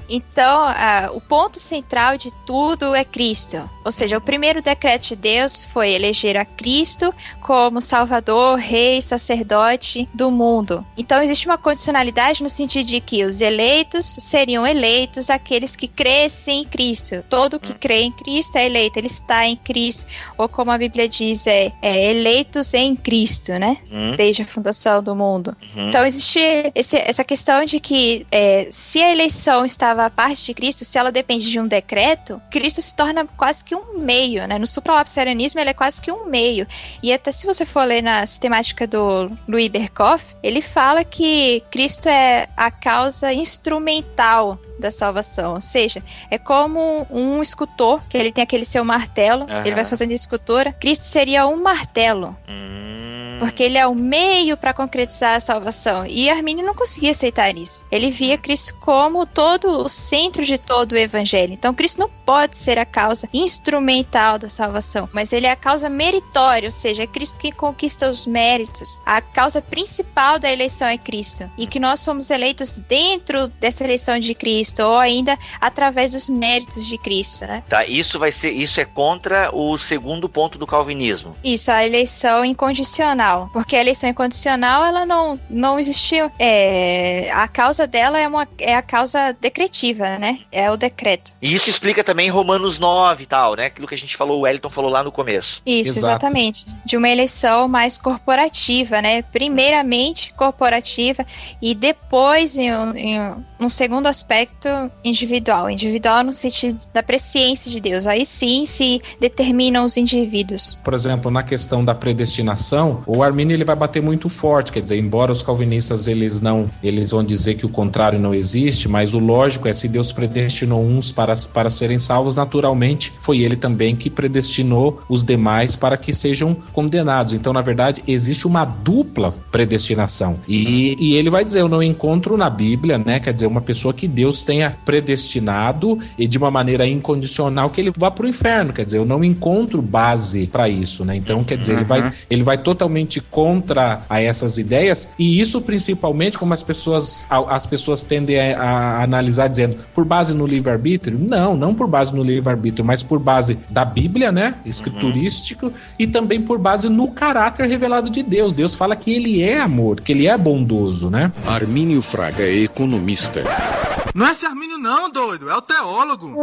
Então, o ponto central de tudo é Cristo. Ou seja, o primeiro decreto de Deus foi eleger a Cristo como Salvador, Rei, Sacerdote do mundo. Então, existe uma condicionalidade no sentido de que os eleitos seriam eleitos aqueles que crescem em Cristo. Todo que crê em Cristo é eleito, ele está em Cristo. Ou como a Bíblia diz, eleitos em Cristo, né? Desde a fundação do mundo. Então, existe essa questão de que se a eleição estava à parte de Cristo, se ela depende de um decreto, Cristo se torna quase que um meio, né? No supralapsarianismo, ele é quase que um meio. E até se você for ler na sistemática do Louis Berkhoff, ele fala que Cristo é a causa instrumental da salvação, ou seja, é como um escultor, que ele tem aquele seu martelo, ele vai fazendo a escultura. Cristo seria um martelo. Porque ele é o meio para concretizar a salvação. E Armínio não conseguia aceitar isso. Ele via Cristo como o centro de todo o evangelho. Então Cristo não pode ser a causa instrumental da salvação, mas ele é a causa meritória, ou seja, é Cristo que conquista os méritos. A causa principal da eleição é Cristo. E que nós somos eleitos dentro dessa eleição de Cristo, ou ainda através dos méritos de Cristo, né? Tá, isso é contra o segundo ponto do calvinismo. Isso, a eleição incondicional. Porque a eleição incondicional, ela não existiu. A causa dela é a causa decretiva, né? É o decreto. E isso explica também Romanos 9 e tal, né? Aquilo que a gente falou, o Wellington falou lá no começo. Isso, Exato. exatamente. De uma eleição mais corporativa, né? Primeiramente corporativa e depois em um segundo aspecto individual. Individual no sentido da presciência de Deus. Aí sim se determinam os indivíduos. Por exemplo, na questão da predestinação, o Armínio ele vai bater muito forte, quer dizer, embora os calvinistas eles vão dizer que o contrário não existe, mas o lógico é se Deus predestinou uns para serem salvos, naturalmente foi ele também que predestinou os demais para que sejam condenados. Então, na verdade, existe uma dupla predestinação. E ele vai dizer, eu não encontro na Bíblia, né, quer dizer, uma pessoa que Deus tenha predestinado e de uma maneira incondicional que ele vá para o inferno, quer dizer, eu não encontro base para isso, né? Então, quer dizer, ele vai totalmente contra a essas ideias, e isso principalmente como as pessoas tendem a analisar dizendo, por base no livre-arbítrio? Não por base no livre-arbítrio, mas por base da Bíblia, né, escriturístico, e também por base no caráter revelado de Deus. Deus fala que ele é amor, que ele é bondoso, né? Armínio Fraga é economista. Não é esse Armínio não, doido, é o teólogo.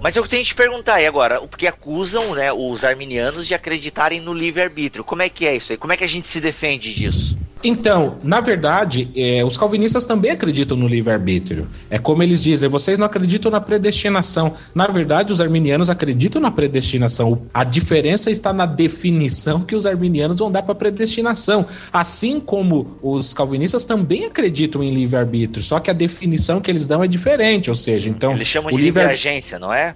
Mas eu tenho que te perguntar aí agora, porque acusam, né, os arminianos de acreditarem no livre-arbítrio. Como é que é isso aí? Como é que a gente se defende disso? Então, na verdade, os calvinistas também acreditam no livre-arbítrio. É como eles dizem, vocês não acreditam na predestinação. Na verdade, os arminianos acreditam na predestinação. A diferença está na definição que os arminianos vão dar para a predestinação. Assim como os calvinistas também acreditam em livre-arbítrio, só que a definição que eles dão é diferente, ou seja, então... Eles chamam de livre-agência, não é?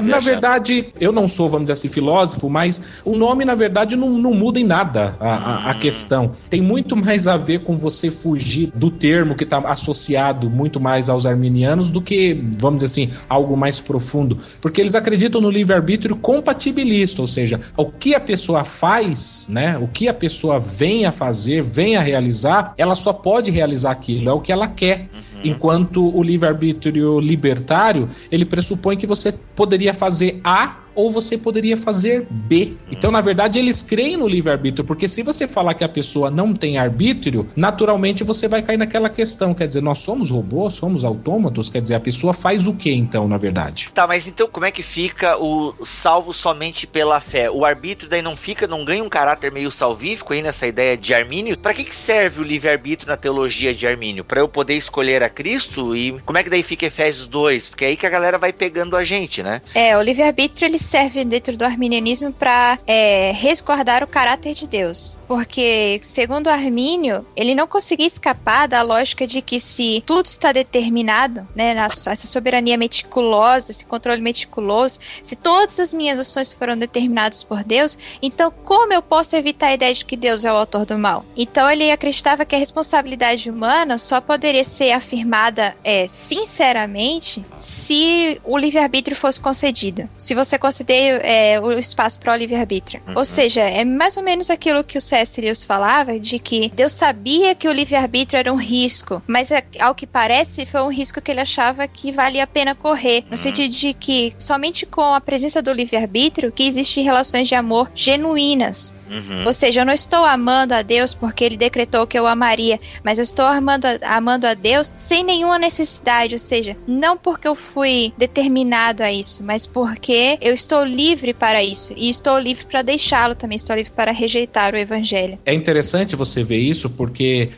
Na verdade, eu não sou, vamos dizer assim, filósofo, mas o nome, na verdade, não muda em nada a questão. Tem muito mais a ver com você fugir do termo que está associado muito mais aos arminianos do que, vamos dizer assim, algo mais profundo. Porque eles acreditam no livre-arbítrio compatibilista, ou seja, o que a pessoa faz, né, o que a pessoa vem a fazer, vem a realizar, ela só pode realizar aquilo, é o que ela quer. Enquanto o livre-arbítrio libertário, ele pressupõe que você poderia fazer A ou você poderia fazer B. Então, na verdade, eles creem no livre-arbítrio, porque se você falar que a pessoa não tem arbítrio, naturalmente você vai cair naquela questão, quer dizer, nós somos robôs, somos autômatos, quer dizer, a pessoa faz o que então, na verdade? Tá, mas então como é que fica o salvo somente pela fé? O arbítrio daí não ganha um caráter meio salvífico aí nessa ideia de Armínio? Pra que serve o livre-arbítrio na teologia de Armínio? Pra eu poder escolher a Cristo? E como é que daí fica Efésios 2? Porque é aí que a galera vai pegando a gente, né? O livre-arbítrio, ele serve dentro do arminianismo para resguardar o caráter de Deus. Porque, segundo Armínio, ele não conseguia escapar da lógica de que se tudo está determinado, né, essa soberania meticulosa, esse controle meticuloso, se todas as minhas ações foram determinadas por Deus, então como eu posso evitar a ideia de que Deus é o autor do mal? Então ele acreditava que a responsabilidade humana só poderia ser afirmada sinceramente se o livre-arbítrio fosse concedido. Se você conceder o espaço para o livre-arbítrio. Ou seja, é mais ou menos aquilo que o C.S. Lewis falava, de que Deus sabia que o livre-arbítrio era um risco, mas ao que parece foi um risco que ele achava que valia a pena correr, no sentido de que somente com a presença do livre-arbítrio que existem relações de amor genuínas. Ou seja, eu não estou amando a Deus porque ele decretou que eu amaria, mas eu estou amando a Deus sem nenhuma necessidade, ou seja, não porque eu fui determinado a isso, mas porque eu estou livre para isso, e estou livre para deixá-lo também, estou livre para rejeitar o evangelho. É interessante você ver isso, porque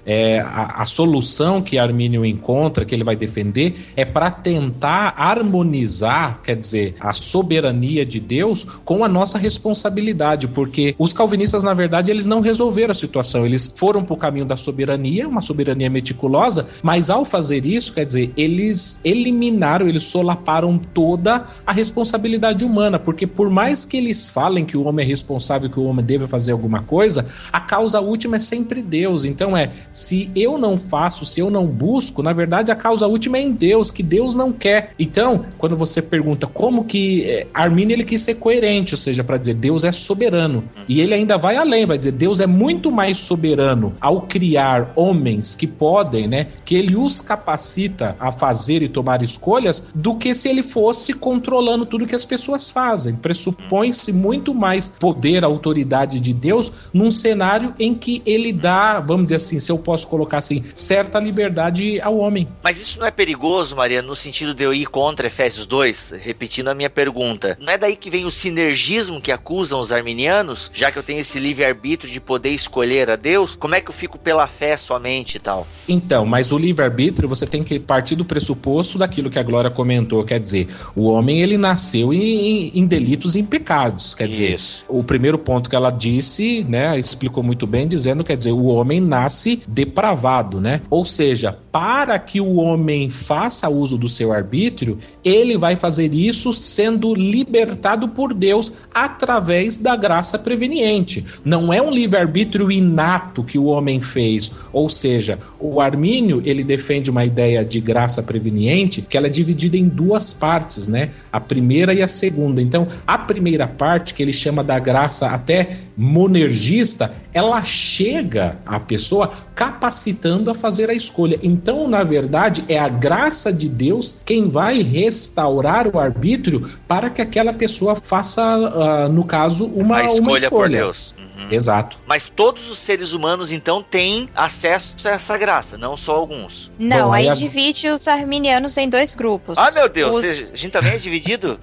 a solução que Armínio encontra, que ele vai defender, é para tentar harmonizar, quer dizer, a soberania de Deus com a nossa responsabilidade, porque os calvinistas, na verdade, eles não resolveram a situação, eles foram para o caminho da soberania, uma soberania meticulosa, mas ao fazer isso, quer dizer, eles eles solaparam toda a responsabilidade humana, porque por mais que eles falem que o homem é responsável, que o homem deve fazer alguma coisa, a causa última é sempre Deus. Então se eu não faço, se eu não busco, na verdade a causa última é em Deus, que Deus não quer. Então, quando você pergunta como que Armínio, ele quis ser coerente, ou seja, para dizer Deus é soberano, e ele ainda vai além, vai dizer Deus é muito mais soberano ao criar homens que podem, né, que ele os capacita a fazer e tomar escolhas, do que se ele fosse controlando tudo que as pessoas fazem. Pressupõe-se muito mais poder, autoridade de Deus num cenário em que ele dá, vamos dizer assim, se eu posso colocar assim, certa liberdade ao homem. Mas isso não é perigoso, Mariano, no sentido de eu ir contra Efésios 2? Repetindo a minha pergunta, não é daí que vem o sinergismo que acusam os arminianos? Já que eu tenho esse livre-arbítrio de poder escolher a Deus, como é que eu fico pela fé somente e tal? Então, mas o livre-arbítrio, você tem que partir do pressuposto daquilo que a Glória comentou, quer dizer, o homem, ele nasceu em delitos e em pecados, quer dizer, o primeiro ponto que ela disse, né, explicou muito bem, dizendo, quer dizer, o homem nasce depravado, né, ou seja, para que o homem faça uso do seu arbítrio, ele vai fazer isso sendo libertado por Deus através da graça preveniente. Não é um livre-arbítrio inato que o homem fez, ou seja, o Armínio, ele defende uma ideia de graça preveniente que ela é dividida em duas partes, né? A primeira e a segunda. Então, a primeira parte, que ele chama da graça até monergista, ela chega à pessoa capacitando a fazer a escolha. Então, na verdade, é a graça de Deus quem vai restaurar o arbítrio para que aquela pessoa faça, no caso, uma escolha. Por Deus. Exato. Mas todos os seres humanos, então, têm acesso a essa graça, não só alguns. Não, Bom, aí aí divide os arminianos em 2 grupos. Ah, meu Deus, a gente também é dividido?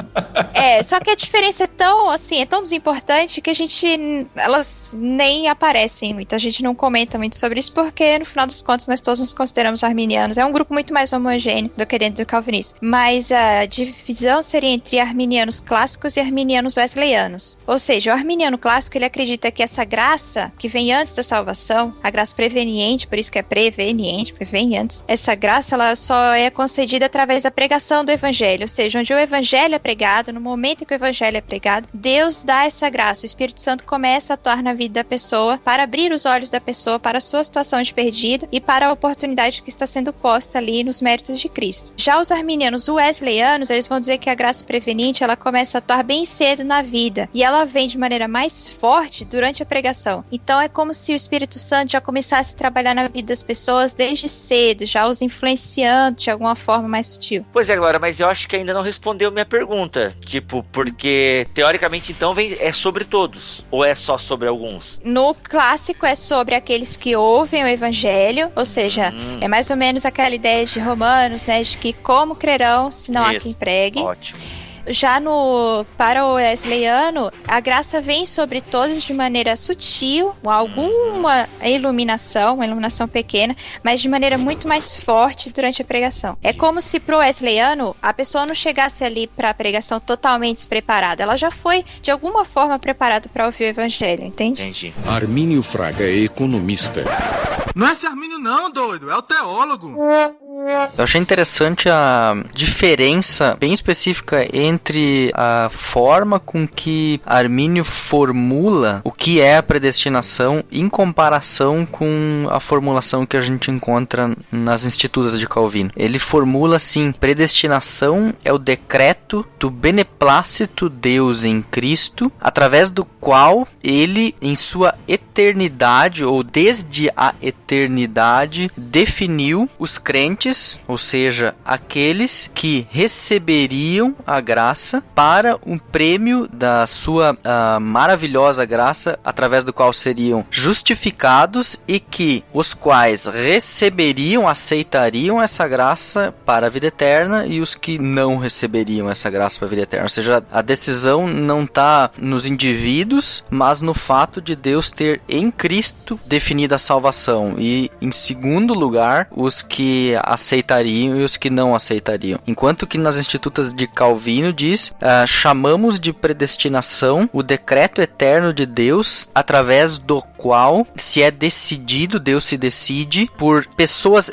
Só que a diferença é tão, assim, é tão desimportante que elas nem aparecem muito, a gente não comenta muito sobre isso, porque no final dos contos nós todos nos consideramos arminianos. É um grupo muito mais homogêneo do que dentro do calvinismo. Mas a divisão seria entre arminianos clássicos e arminianos wesleyanos. Ou seja, o arminiano clássico, ele acredita que essa graça que vem antes da salvação, a graça preveniente, por isso que é preveniente, porque vem antes, essa graça, ela só é concedida através da pregação do evangelho, ou seja, onde o evangelho é pregado, no momento em que o evangelho é pregado, Deus dá essa graça, o Espírito Santo começa a atuar na vida da pessoa, para abrir os olhos da pessoa para a sua situação de perdido e para a oportunidade que está sendo posta ali nos méritos de Cristo. Já os arminianos wesleyanos, eles vão dizer que a graça preveniente, ela começa a atuar bem cedo na vida, e ela vem de maneira mais forte durante a pregação. Então é como se o Espírito Santo já começasse a trabalhar na vida das pessoas desde cedo, já os influenciando de alguma forma mais sutil. Pois é, Glória, mas eu acho que ainda não respondeu minha pergunta. Tipo, porque teoricamente então é sobre todos, ou é só sobre alguns? No clássico é sobre aqueles que ouvem o evangelho, ou seja, é mais ou menos aquela ideia de Romanos, né, de que como crerão se não há quem pregue. Ótimo. Já para o wesleyano, a graça vem sobre todos de maneira sutil, com alguma iluminação, uma iluminação pequena, mas de maneira muito mais forte durante a pregação. É como se pro wesleyano, a pessoa não chegasse ali para a pregação totalmente despreparada. Ela já foi, de alguma forma, preparada para ouvir o evangelho, entende? Entendi. Armínio Fraga é economista. Não é esse Armínio não, doido. É o teólogo. Eu achei interessante a diferença bem específica entre a forma com que Armínio formula o que é a predestinação em comparação com a formulação que a gente encontra nas Institutas de Calvino. Ele formula assim: predestinação é o decreto do beneplácito Deus em Cristo, através do qual ele, em sua eternidade ou desde a eternidade, definiu os crentes, ou seja, aqueles que receberiam a graça para um prêmio da sua maravilhosa graça, através do qual seriam justificados e que os quais receberiam, aceitariam essa graça para a vida eterna, e os que não receberiam essa graça para a vida eterna. Ou seja, a decisão não está nos indivíduos, mas no fato de Deus ter em Cristo definido a salvação, e em segundo lugar, os que aceitariam e os que não aceitariam. Enquanto que nas Institutas de Calvino diz, chamamos de predestinação o decreto eterno de Deus, através do qual se é decidido, Deus se decide por pessoas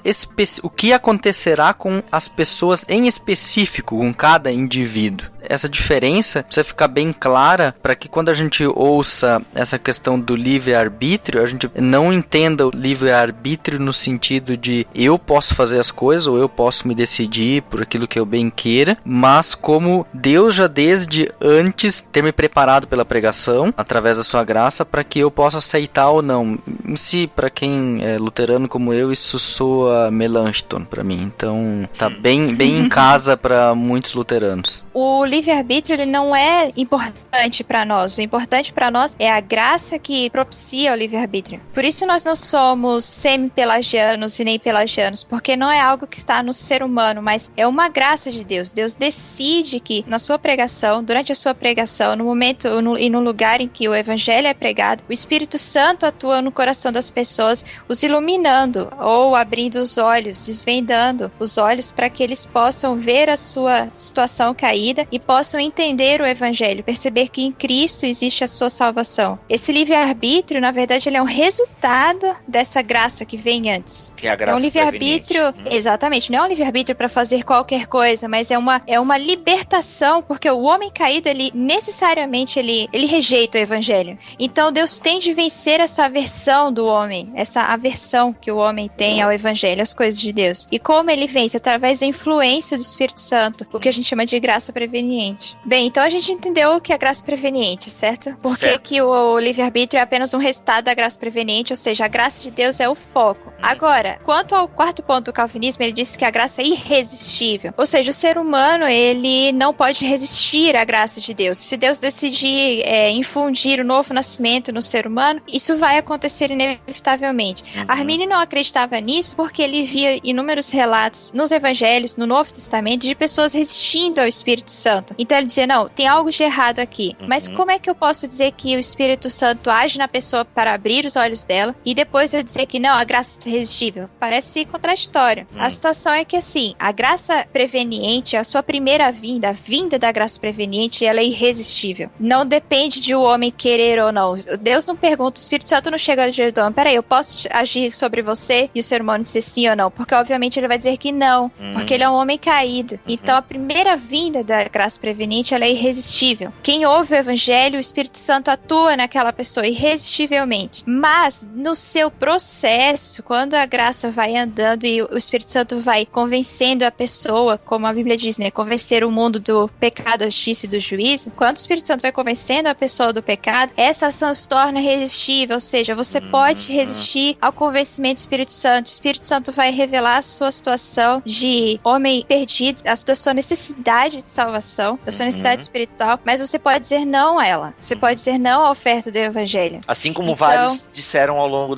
o que acontecerá com as pessoas em específico, com cada indivíduo. Essa diferença precisa ficar bem clara para que quando a gente ouça essa questão do livre-arbítrio, a gente não entenda o livre-arbítrio no sentido de eu posso fazer as coisas ou eu posso me decidir por aquilo que eu bem queira, mas como Deus já desde antes ter me preparado pela pregação, através da sua graça, para que eu possa aceitar ou não. Em si, para quem é luterano como eu, isso soa Melanchthon para mim. Então, tá bem em casa para muitos luteranos. O livre-arbítrio, ele não é importante para nós. O importante para nós é a graça que propicia o livre-arbítrio. Por isso nós não somos semi-pelagianos e nem pelagianos, porque não é algo que está no ser humano, mas é uma graça de Deus. Deus decide que na sua pregação, durante a sua pregação, no momento e no lugar em que o evangelho é pregado, o Espírito Santo atua no coração das pessoas, os iluminando ou abrindo os olhos, desvendando os olhos para que eles possam ver a sua situação caída e possam entender o evangelho, perceber que em Cristo existe a sua salvação. Esse livre-arbítrio, na verdade, ele é um resultado dessa graça que vem antes. Que é a graça um livre-arbítrio, exatamente, não é um livre-arbítrio para fazer qualquer coisa, mas é uma libertação, porque o homem caído, ele necessariamente ele rejeita o evangelho. Então Deus tem de vencer essa aversão do homem, essa aversão que o homem tem ao evangelho, às coisas de Deus. E como ele vence? Através da influência do Espírito Santo, o que a gente chama de graça preveniente. Bem, então a gente entendeu o que é graça preveniente, certo? Por que o livre-arbítrio é apenas um resultado da graça preveniente, ou seja, a graça de Deus é o foco. Agora, quanto ao quarto ponto do calvinismo, ele disse que a graça é irresistível. Ou seja, o ser humano, ele não pode resistir à graça de Deus. Se Deus decidir infundir o novo nascimento no ser humano, isso vai acontecer inevitavelmente. Armínio não acreditava nisso porque ele via inúmeros relatos nos evangelhos, no Novo Testamento, de pessoas resistindo ao Espírito Santo. Então ele dizia, não, tem algo de errado aqui. Mas como é que eu posso dizer que o Espírito Santo age na pessoa para abrir os olhos dela e depois eu dizer que não, a graça é irresistível? Parece contraditório. A situação é que, assim, a graça preveniente, a sua primeira vinda, a vinda da graça preveniente, ela é irresistível. Não depende de o homem querer ou não. Deus não pergunta, o Espírito Santo não chega diante do homem, peraí, eu posso agir sobre você? E o ser humano dizer sim ou não? Porque, obviamente, ele vai dizer que não, porque ele é um homem caído. Então, a primeira vinda da graça preveniente, ela é irresistível. Quem ouve o evangelho, o Espírito Santo atua naquela pessoa irresistivelmente. Mas, no seu processo, quando a graça vai andando e o Espírito Santo vai convencendo a pessoa, como a Bíblia diz, né? Convencer o mundo do pecado, da justiça e do juízo. Quando o Espírito Santo vai convencendo a pessoa do pecado, essa ação se torna irresistível. Ou seja, você pode resistir ao convencimento do Espírito Santo. O Espírito Santo vai revelar a sua situação de homem perdido, a sua necessidade de salvação, a sua necessidade espiritual, mas você pode dizer não a ela. Você pode dizer não à oferta do evangelho. Assim como vários disseram ao longo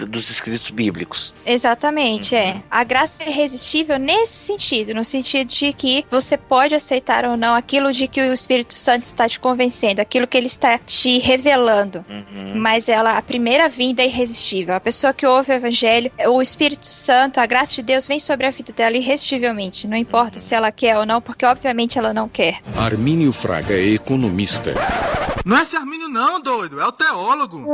dos escritos bíblicos. Exatamente, A graça é irresistível nesse sentido, no sentido de que você pode aceitar ou não aquilo de que o Espírito Santo está te convencendo, aquilo que ele está te revelando. Mas a primeira vinda é irresistível. A pessoa que ouve o evangelho, o Espírito Santo, a graça de Deus vem sobre a vida dela irresistivelmente. Não importa se ela quer ou não, porque obviamente ela não quer. Armínio Fraga é economista. Não é esse Armínio não, doido, é o teólogo.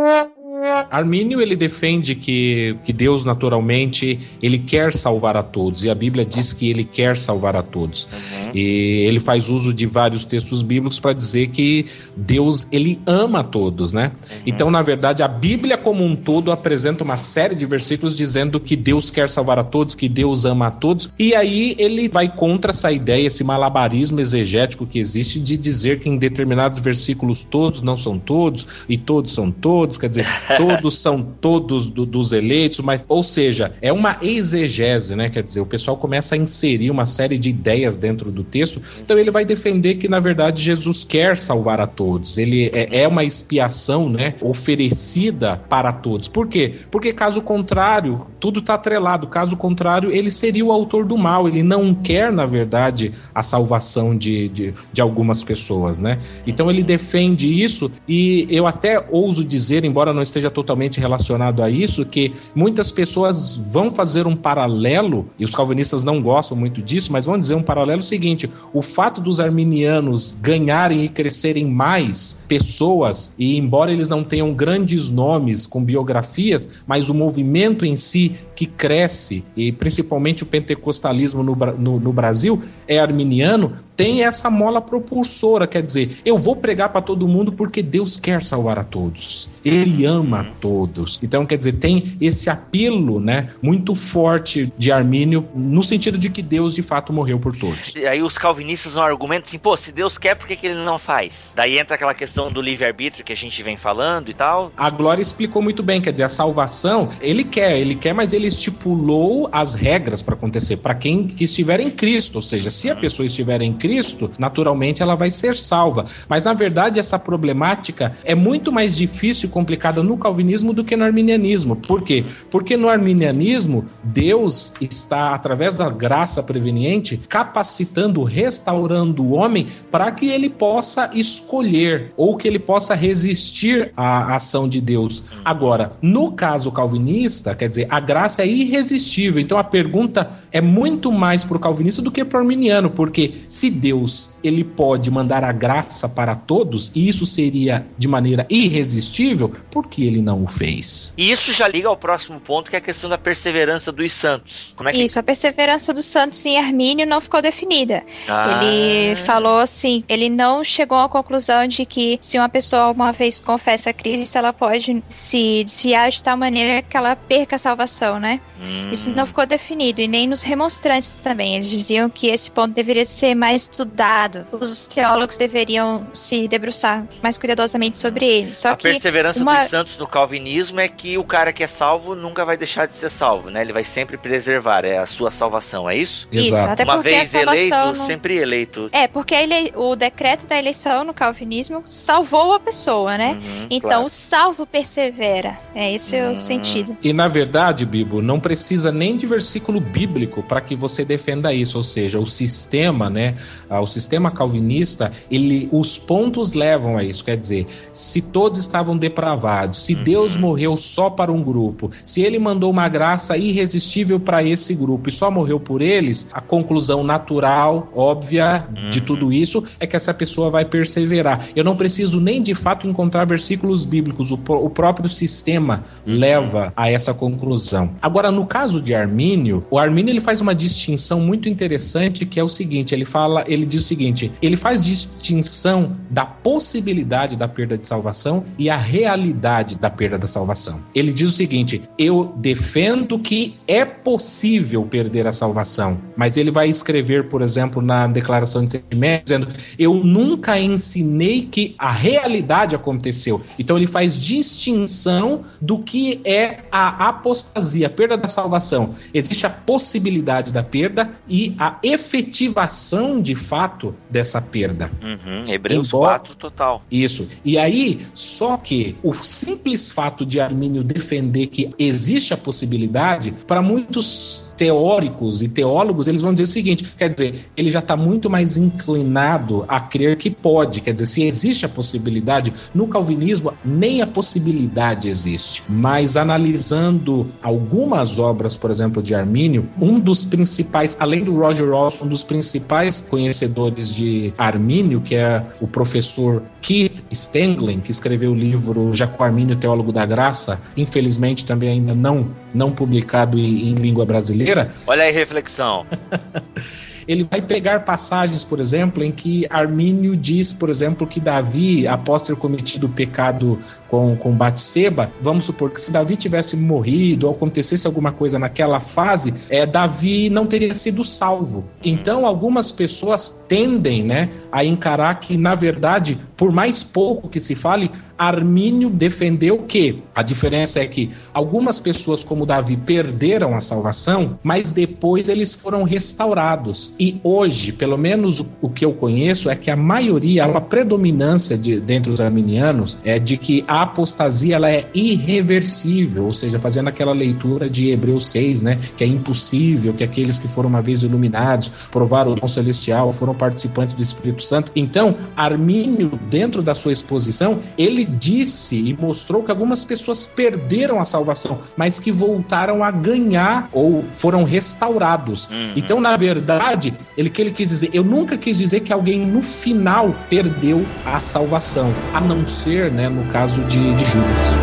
Armínio, ele defende que Deus, naturalmente, ele quer salvar a todos, e a Bíblia diz que ele quer salvar a todos. E ele faz uso de vários textos bíblicos para dizer que Deus, ele ama a todos, né? Então, na verdade, a Bíblia como um todo apresenta uma série de versículos dizendo que Deus quer salvar a todos, que Deus ama a todos, e aí ele vai contra essa ideia, esse malabarismo exegético que existe de dizer que em determinados versículos todos não são todos, e todos são todos, quer dizer, todos são todos dos eleitos, mas, ou seja, é uma exegese, né? Quer dizer, o pessoal começa a inserir uma série de ideias dentro do texto, então ele vai defender que, na verdade, Jesus quer salvar a todos, ele é uma expiação, né, oferecida para todos. Por quê? Porque, caso contrário, tudo está atrelado, caso contrário, ele seria o autor do mal, ele não quer, na verdade, a salvação de algumas pessoas, né? Então ele defende isso, e eu até ouso dizer, embora não esteja totalmente relacionado a isso, que muitas pessoas vão fazer um paralelo, e os calvinistas não gostam muito disso, mas vão dizer um paralelo seguinte: o fato dos arminianos ganharem e crescerem mais pessoas, e embora eles não tenham grandes nomes com biografias, mas o movimento em si que cresce, e principalmente o pentecostalismo no Brasil é arminiano, tem essa mola propulsora, quer dizer, eu vou pregar para todo mundo porque Deus quer salvar a todos, ele ama a todos. Então, quer dizer, tem esse apelo, né, muito forte de Armínio, no sentido de que Deus de fato morreu por todos. E aí os calvinistas vão argumentar assim, pô, se Deus quer, por que ele não faz? Daí entra aquela questão do livre-arbítrio que a gente vem falando e tal. A Glória explicou muito bem, quer dizer, a salvação, ele quer, mas ele estipulou as regras para acontecer, para quem que estiver em Cristo, ou seja, se a pessoa estiver em Cristo, naturalmente ela vai ser salva. Mas na verdade essa problemática é muito mais difícil e complicada no calvinismo do que no arminianismo. Por quê? Porque no arminianismo, Deus está, através da graça preveniente, capacitando, restaurando o homem para que ele possa escolher, ou que ele possa resistir à ação de Deus. Agora, no caso calvinista, quer dizer, a graça é irresistível. Então a pergunta é muito mais para o calvinista do que para o arminiano, porque se Deus, ele pode mandar a graça para todos, e isso seria de maneira irresistível, por que ele não o fez? E isso já liga ao próximo ponto, que é a questão da perseverança dos santos. Como é que... Isso, a perseverança dos santos em Armínio não ficou definida. Ele falou assim, ele não chegou à conclusão de que se uma pessoa uma vez confessa a Cristo, ela pode se desviar de tal maneira que ela perca a salvação, né? Isso não ficou definido, e nem nos remonstrantes também. Eles diziam que esse ponto deveria ser mais estudado. Os teólogos deveriam se debruçar mais cuidadosamente sobre ele. Só a perseverança dos santos fundamentos no calvinismo é que o cara que é salvo nunca vai deixar de ser salvo, né? Ele vai sempre preservar, é a sua salvação, é isso? Isso, Exato. até Uma porque vez a salvação eleito, não... sempre eleito. Porque o decreto da eleição no calvinismo salvou a pessoa, né? Então claro. o salvo persevera. Esse é o sentido. E na verdade, Bibo, não precisa nem de versículo bíblico para que você defenda isso, ou seja, o sistema, né, o sistema calvinista, os pontos levam a isso, quer dizer, se todos estavam depravados, se Deus morreu só para um grupo, se ele mandou uma graça irresistível para esse grupo e só morreu por eles, a conclusão natural, óbvia de tudo isso é que essa pessoa vai perseverar. Eu não preciso nem de fato encontrar versículos bíblicos, o próprio sistema leva a essa conclusão. Agora, no caso de Armínio, o Armínio ele faz uma distinção muito interessante, que é o seguinte, ele diz o seguinte, ele faz distinção da possibilidade da perda de salvação e a realidade da perda da salvação. Ele diz o seguinte, eu defendo que é possível perder a salvação, mas ele vai escrever, por exemplo, na declaração de sentimento, dizendo, eu nunca ensinei que a realidade aconteceu. Então ele faz distinção do que é a apostasia, a perda da salvação. Existe a possibilidade da perda e a efetivação de fato dessa perda. Hebreus 4 total. Isso. E aí, só que o simples fato de Armínio defender que existe a possibilidade, para muitos teóricos e teólogos, eles vão dizer o seguinte, quer dizer, ele já está muito mais inclinado a crer que pode, quer dizer, se existe a possibilidade, no calvinismo nem a possibilidade existe, mas analisando algumas obras, por exemplo, de Armínio, um dos principais, além do Roger Olson, um dos principais conhecedores de Armínio, que é o professor Keith Stanglin, que escreveu o livro Jacob Armínio, Teólogo da Graça, infelizmente também ainda não publicado em língua brasileira. Olha aí a reflexão. Ele vai pegar passagens, por exemplo, em que Armínio diz, por exemplo, que Davi, após ter cometido o pecado com Batseba, vamos supor que se Davi tivesse morrido ou acontecesse alguma coisa naquela fase, Davi não teria sido salvo. Então, algumas pessoas tendem, né, a encarar que, na verdade, por mais pouco que se fale, Armínio defendeu que a diferença é que algumas pessoas como Davi perderam a salvação, mas depois eles foram restaurados. E hoje, pelo menos o que eu conheço, é que a maioria, uma predominância dentre os arminianos é de que a apostasia ela é irreversível, ou seja, fazendo aquela leitura de Hebreus 6, né, que é impossível que aqueles que foram uma vez iluminados, provaram o dom celestial, foram participantes do Espírito Santo. Então, Armínio, dentro da sua exposição, ele disse e mostrou que algumas pessoas perderam a salvação, mas que voltaram a ganhar ou foram restaurados. Então, na verdade, que ele quis dizer, eu nunca quis dizer que alguém no final perdeu a salvação, a não ser, né, no caso de Judas.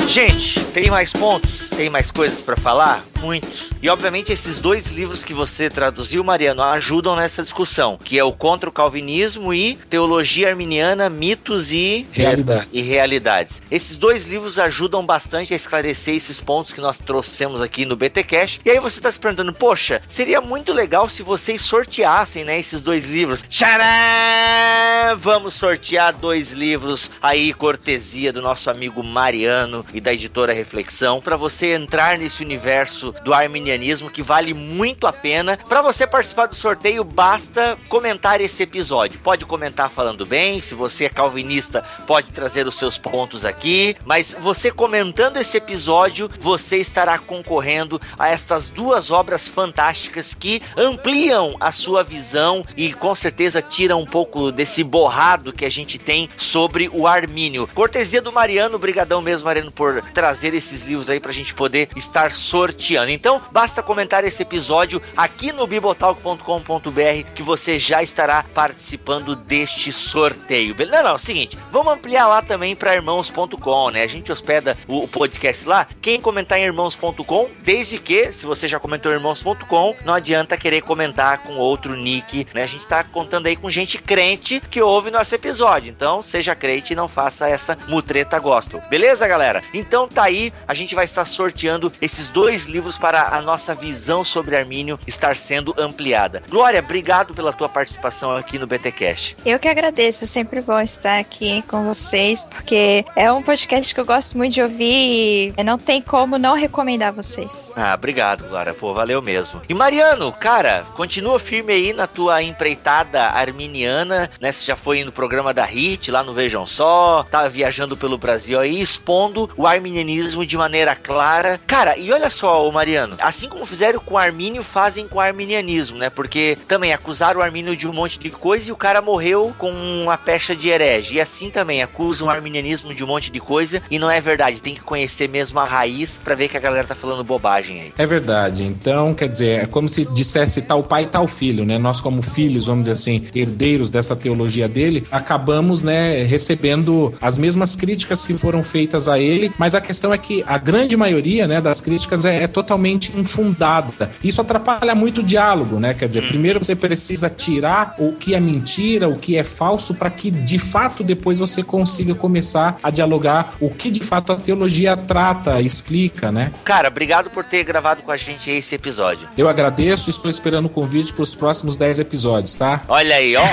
Gente, tem mais pontos? Tem mais coisas pra falar? Muitos. E obviamente esses dois livros que você traduziu, Mariano, ajudam nessa discussão, que é o Contra o Calvinismo e Teologia Arminiana, Mitos e Realidades. Esses dois livros ajudam bastante a esclarecer esses pontos que nós trouxemos aqui no BTcast. E aí você tá se perguntando, poxa, seria muito legal se vocês sorteassem, né, esses dois livros. Tcharam! Vamos sortear 2 livros aí, cortesia do nosso amigo Mariano e da editora Reflexão, para você entrar nesse universo do arminianismo que vale muito a pena. Para você participar do sorteio, basta comentar esse episódio. Pode comentar falando bem, se você é calvinista, pode trazer os seus pontos aqui, mas você comentando esse episódio, você estará concorrendo a estas 2 obras fantásticas que ampliam a sua visão e com certeza tiram um pouco desse borrado que a gente tem sobre o Armínio. Cortesia do Mariano, brigadão mesmo, Mariano, por trazer esses livros aí pra gente poder estar sorteando. Então, basta comentar esse episódio aqui no bibotalk.com.br que você já estará participando deste sorteio. Não, seguinte, vamos ampliar lá também para irmãos.com, né? A gente hospeda o podcast lá. Quem comentar em irmãos.com, desde que, se você já comentou em irmãos.com, não adianta querer comentar com outro nick, né? A gente tá contando aí com gente crente que ouve nosso episódio. Então, seja crente e não faça essa mutreta gospel. Beleza, galera? Então tá aí, a gente vai estar sorteando esses 2 livros livros para a nossa visão sobre Armínio estar sendo ampliada. Glória, obrigado pela tua participação aqui no BTcast. Eu que agradeço, é sempre bom estar aqui com vocês, porque é um podcast que eu gosto muito de ouvir e não tem como não recomendar vocês. Obrigado, Glória. Pô, valeu mesmo. E Mariano, cara, continua firme aí na tua empreitada arminiana, né? Você já foi no programa da HIT, lá no Vejam Só, tá viajando pelo Brasil aí, expondo o arminianismo de maneira clara. Cara, e olha só, Mariano, assim como fizeram com o Armínio, fazem com o arminianismo, né? Porque também acusaram o Armínio de um monte de coisa e o cara morreu com uma pecha de herege. E assim também acusam o arminianismo de um monte de coisa e não é verdade. Tem que conhecer mesmo a raiz pra ver que a galera tá falando bobagem aí. É verdade. Então, quer dizer, é como se dissesse tal pai e tal filho, né? Nós como filhos, vamos dizer assim, herdeiros dessa teologia dele, acabamos, né, recebendo as mesmas críticas que foram feitas a ele, mas a questão é que a grande maioria, né, das críticas é totalmente infundada. Isso atrapalha muito o diálogo, né? Quer dizer, primeiro você precisa tirar o que é mentira, o que é falso, para que de fato depois você consiga começar a dialogar o que de fato a teologia trata, explica, né? Cara, obrigado por ter gravado com a gente esse episódio. Eu agradeço, estou esperando o convite para os próximos 10 episódios, tá? Olha aí, ó,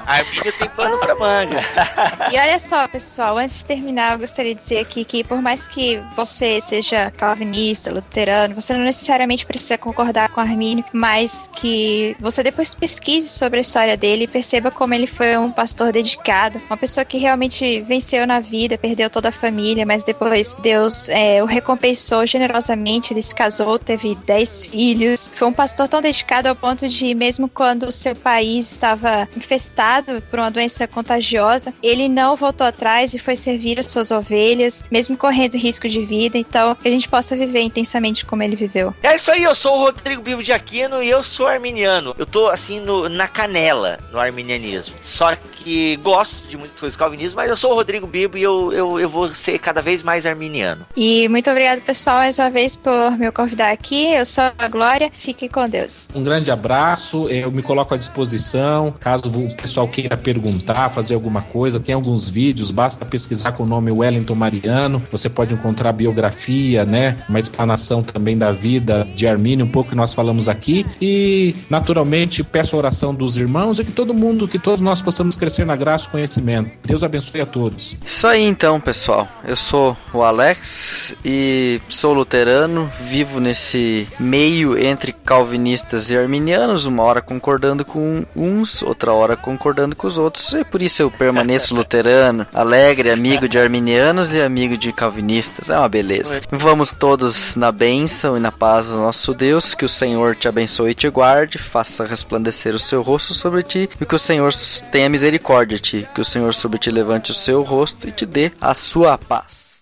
Armínio tem pano pra manga. E olha só, pessoal, antes de terminar, eu gostaria de dizer aqui que por mais que você seja calvinista, luterano, você não necessariamente precisa concordar com Armínio, mas que você depois pesquise sobre a história dele e perceba como ele foi um pastor dedicado, uma pessoa que realmente venceu na vida, perdeu toda a família, mas depois Deus o recompensou generosamente, ele se casou, teve 10 filhos, foi um pastor tão dedicado ao ponto de, mesmo quando o seu país estava infestado por uma doença contagiosa, ele não voltou atrás e foi servir as suas ovelhas, mesmo correndo risco de vida. Então, que a gente possa viver intensamente como ele viveu. É isso aí, eu sou o Rodrigo Bibo de Aquino e eu sou arminiano. Eu tô, assim, na canela no arminianismo. Só que gosto de muitas coisas do calvinismo, mas eu sou o Rodrigo Bibo e eu vou ser cada vez mais arminiano. E muito obrigado, pessoal, mais uma vez por me convidar aqui. Eu sou a Glória. Fiquem com Deus. Um grande abraço, eu me coloco à disposição, caso o pessoal queira perguntar, fazer alguma coisa, tem alguns vídeos, basta pesquisar com o nome Wellington Mariano, você pode encontrar a biografia, né, uma explanação também da vida de Armínio, um pouco que nós falamos aqui, e naturalmente peço a oração dos irmãos e que todos nós possamos crescer na graça e conhecimento. Deus abençoe a todos. Isso aí então, pessoal, eu sou o Alex e sou luterano, vivo nesse meio entre calvinistas e arminianos, uma hora concordando com uns, outra hora concordando com os outros, e por isso eu permaneço luterano, alegre, amigo de arminianos e amigo de calvinistas. É uma beleza. Vamos todos na bênção e na paz do nosso Deus, que o Senhor te abençoe e te guarde, faça resplandecer o seu rosto sobre ti, e que o Senhor tenha misericórdia de ti, que o Senhor sobre ti levante o seu rosto e te dê a sua paz.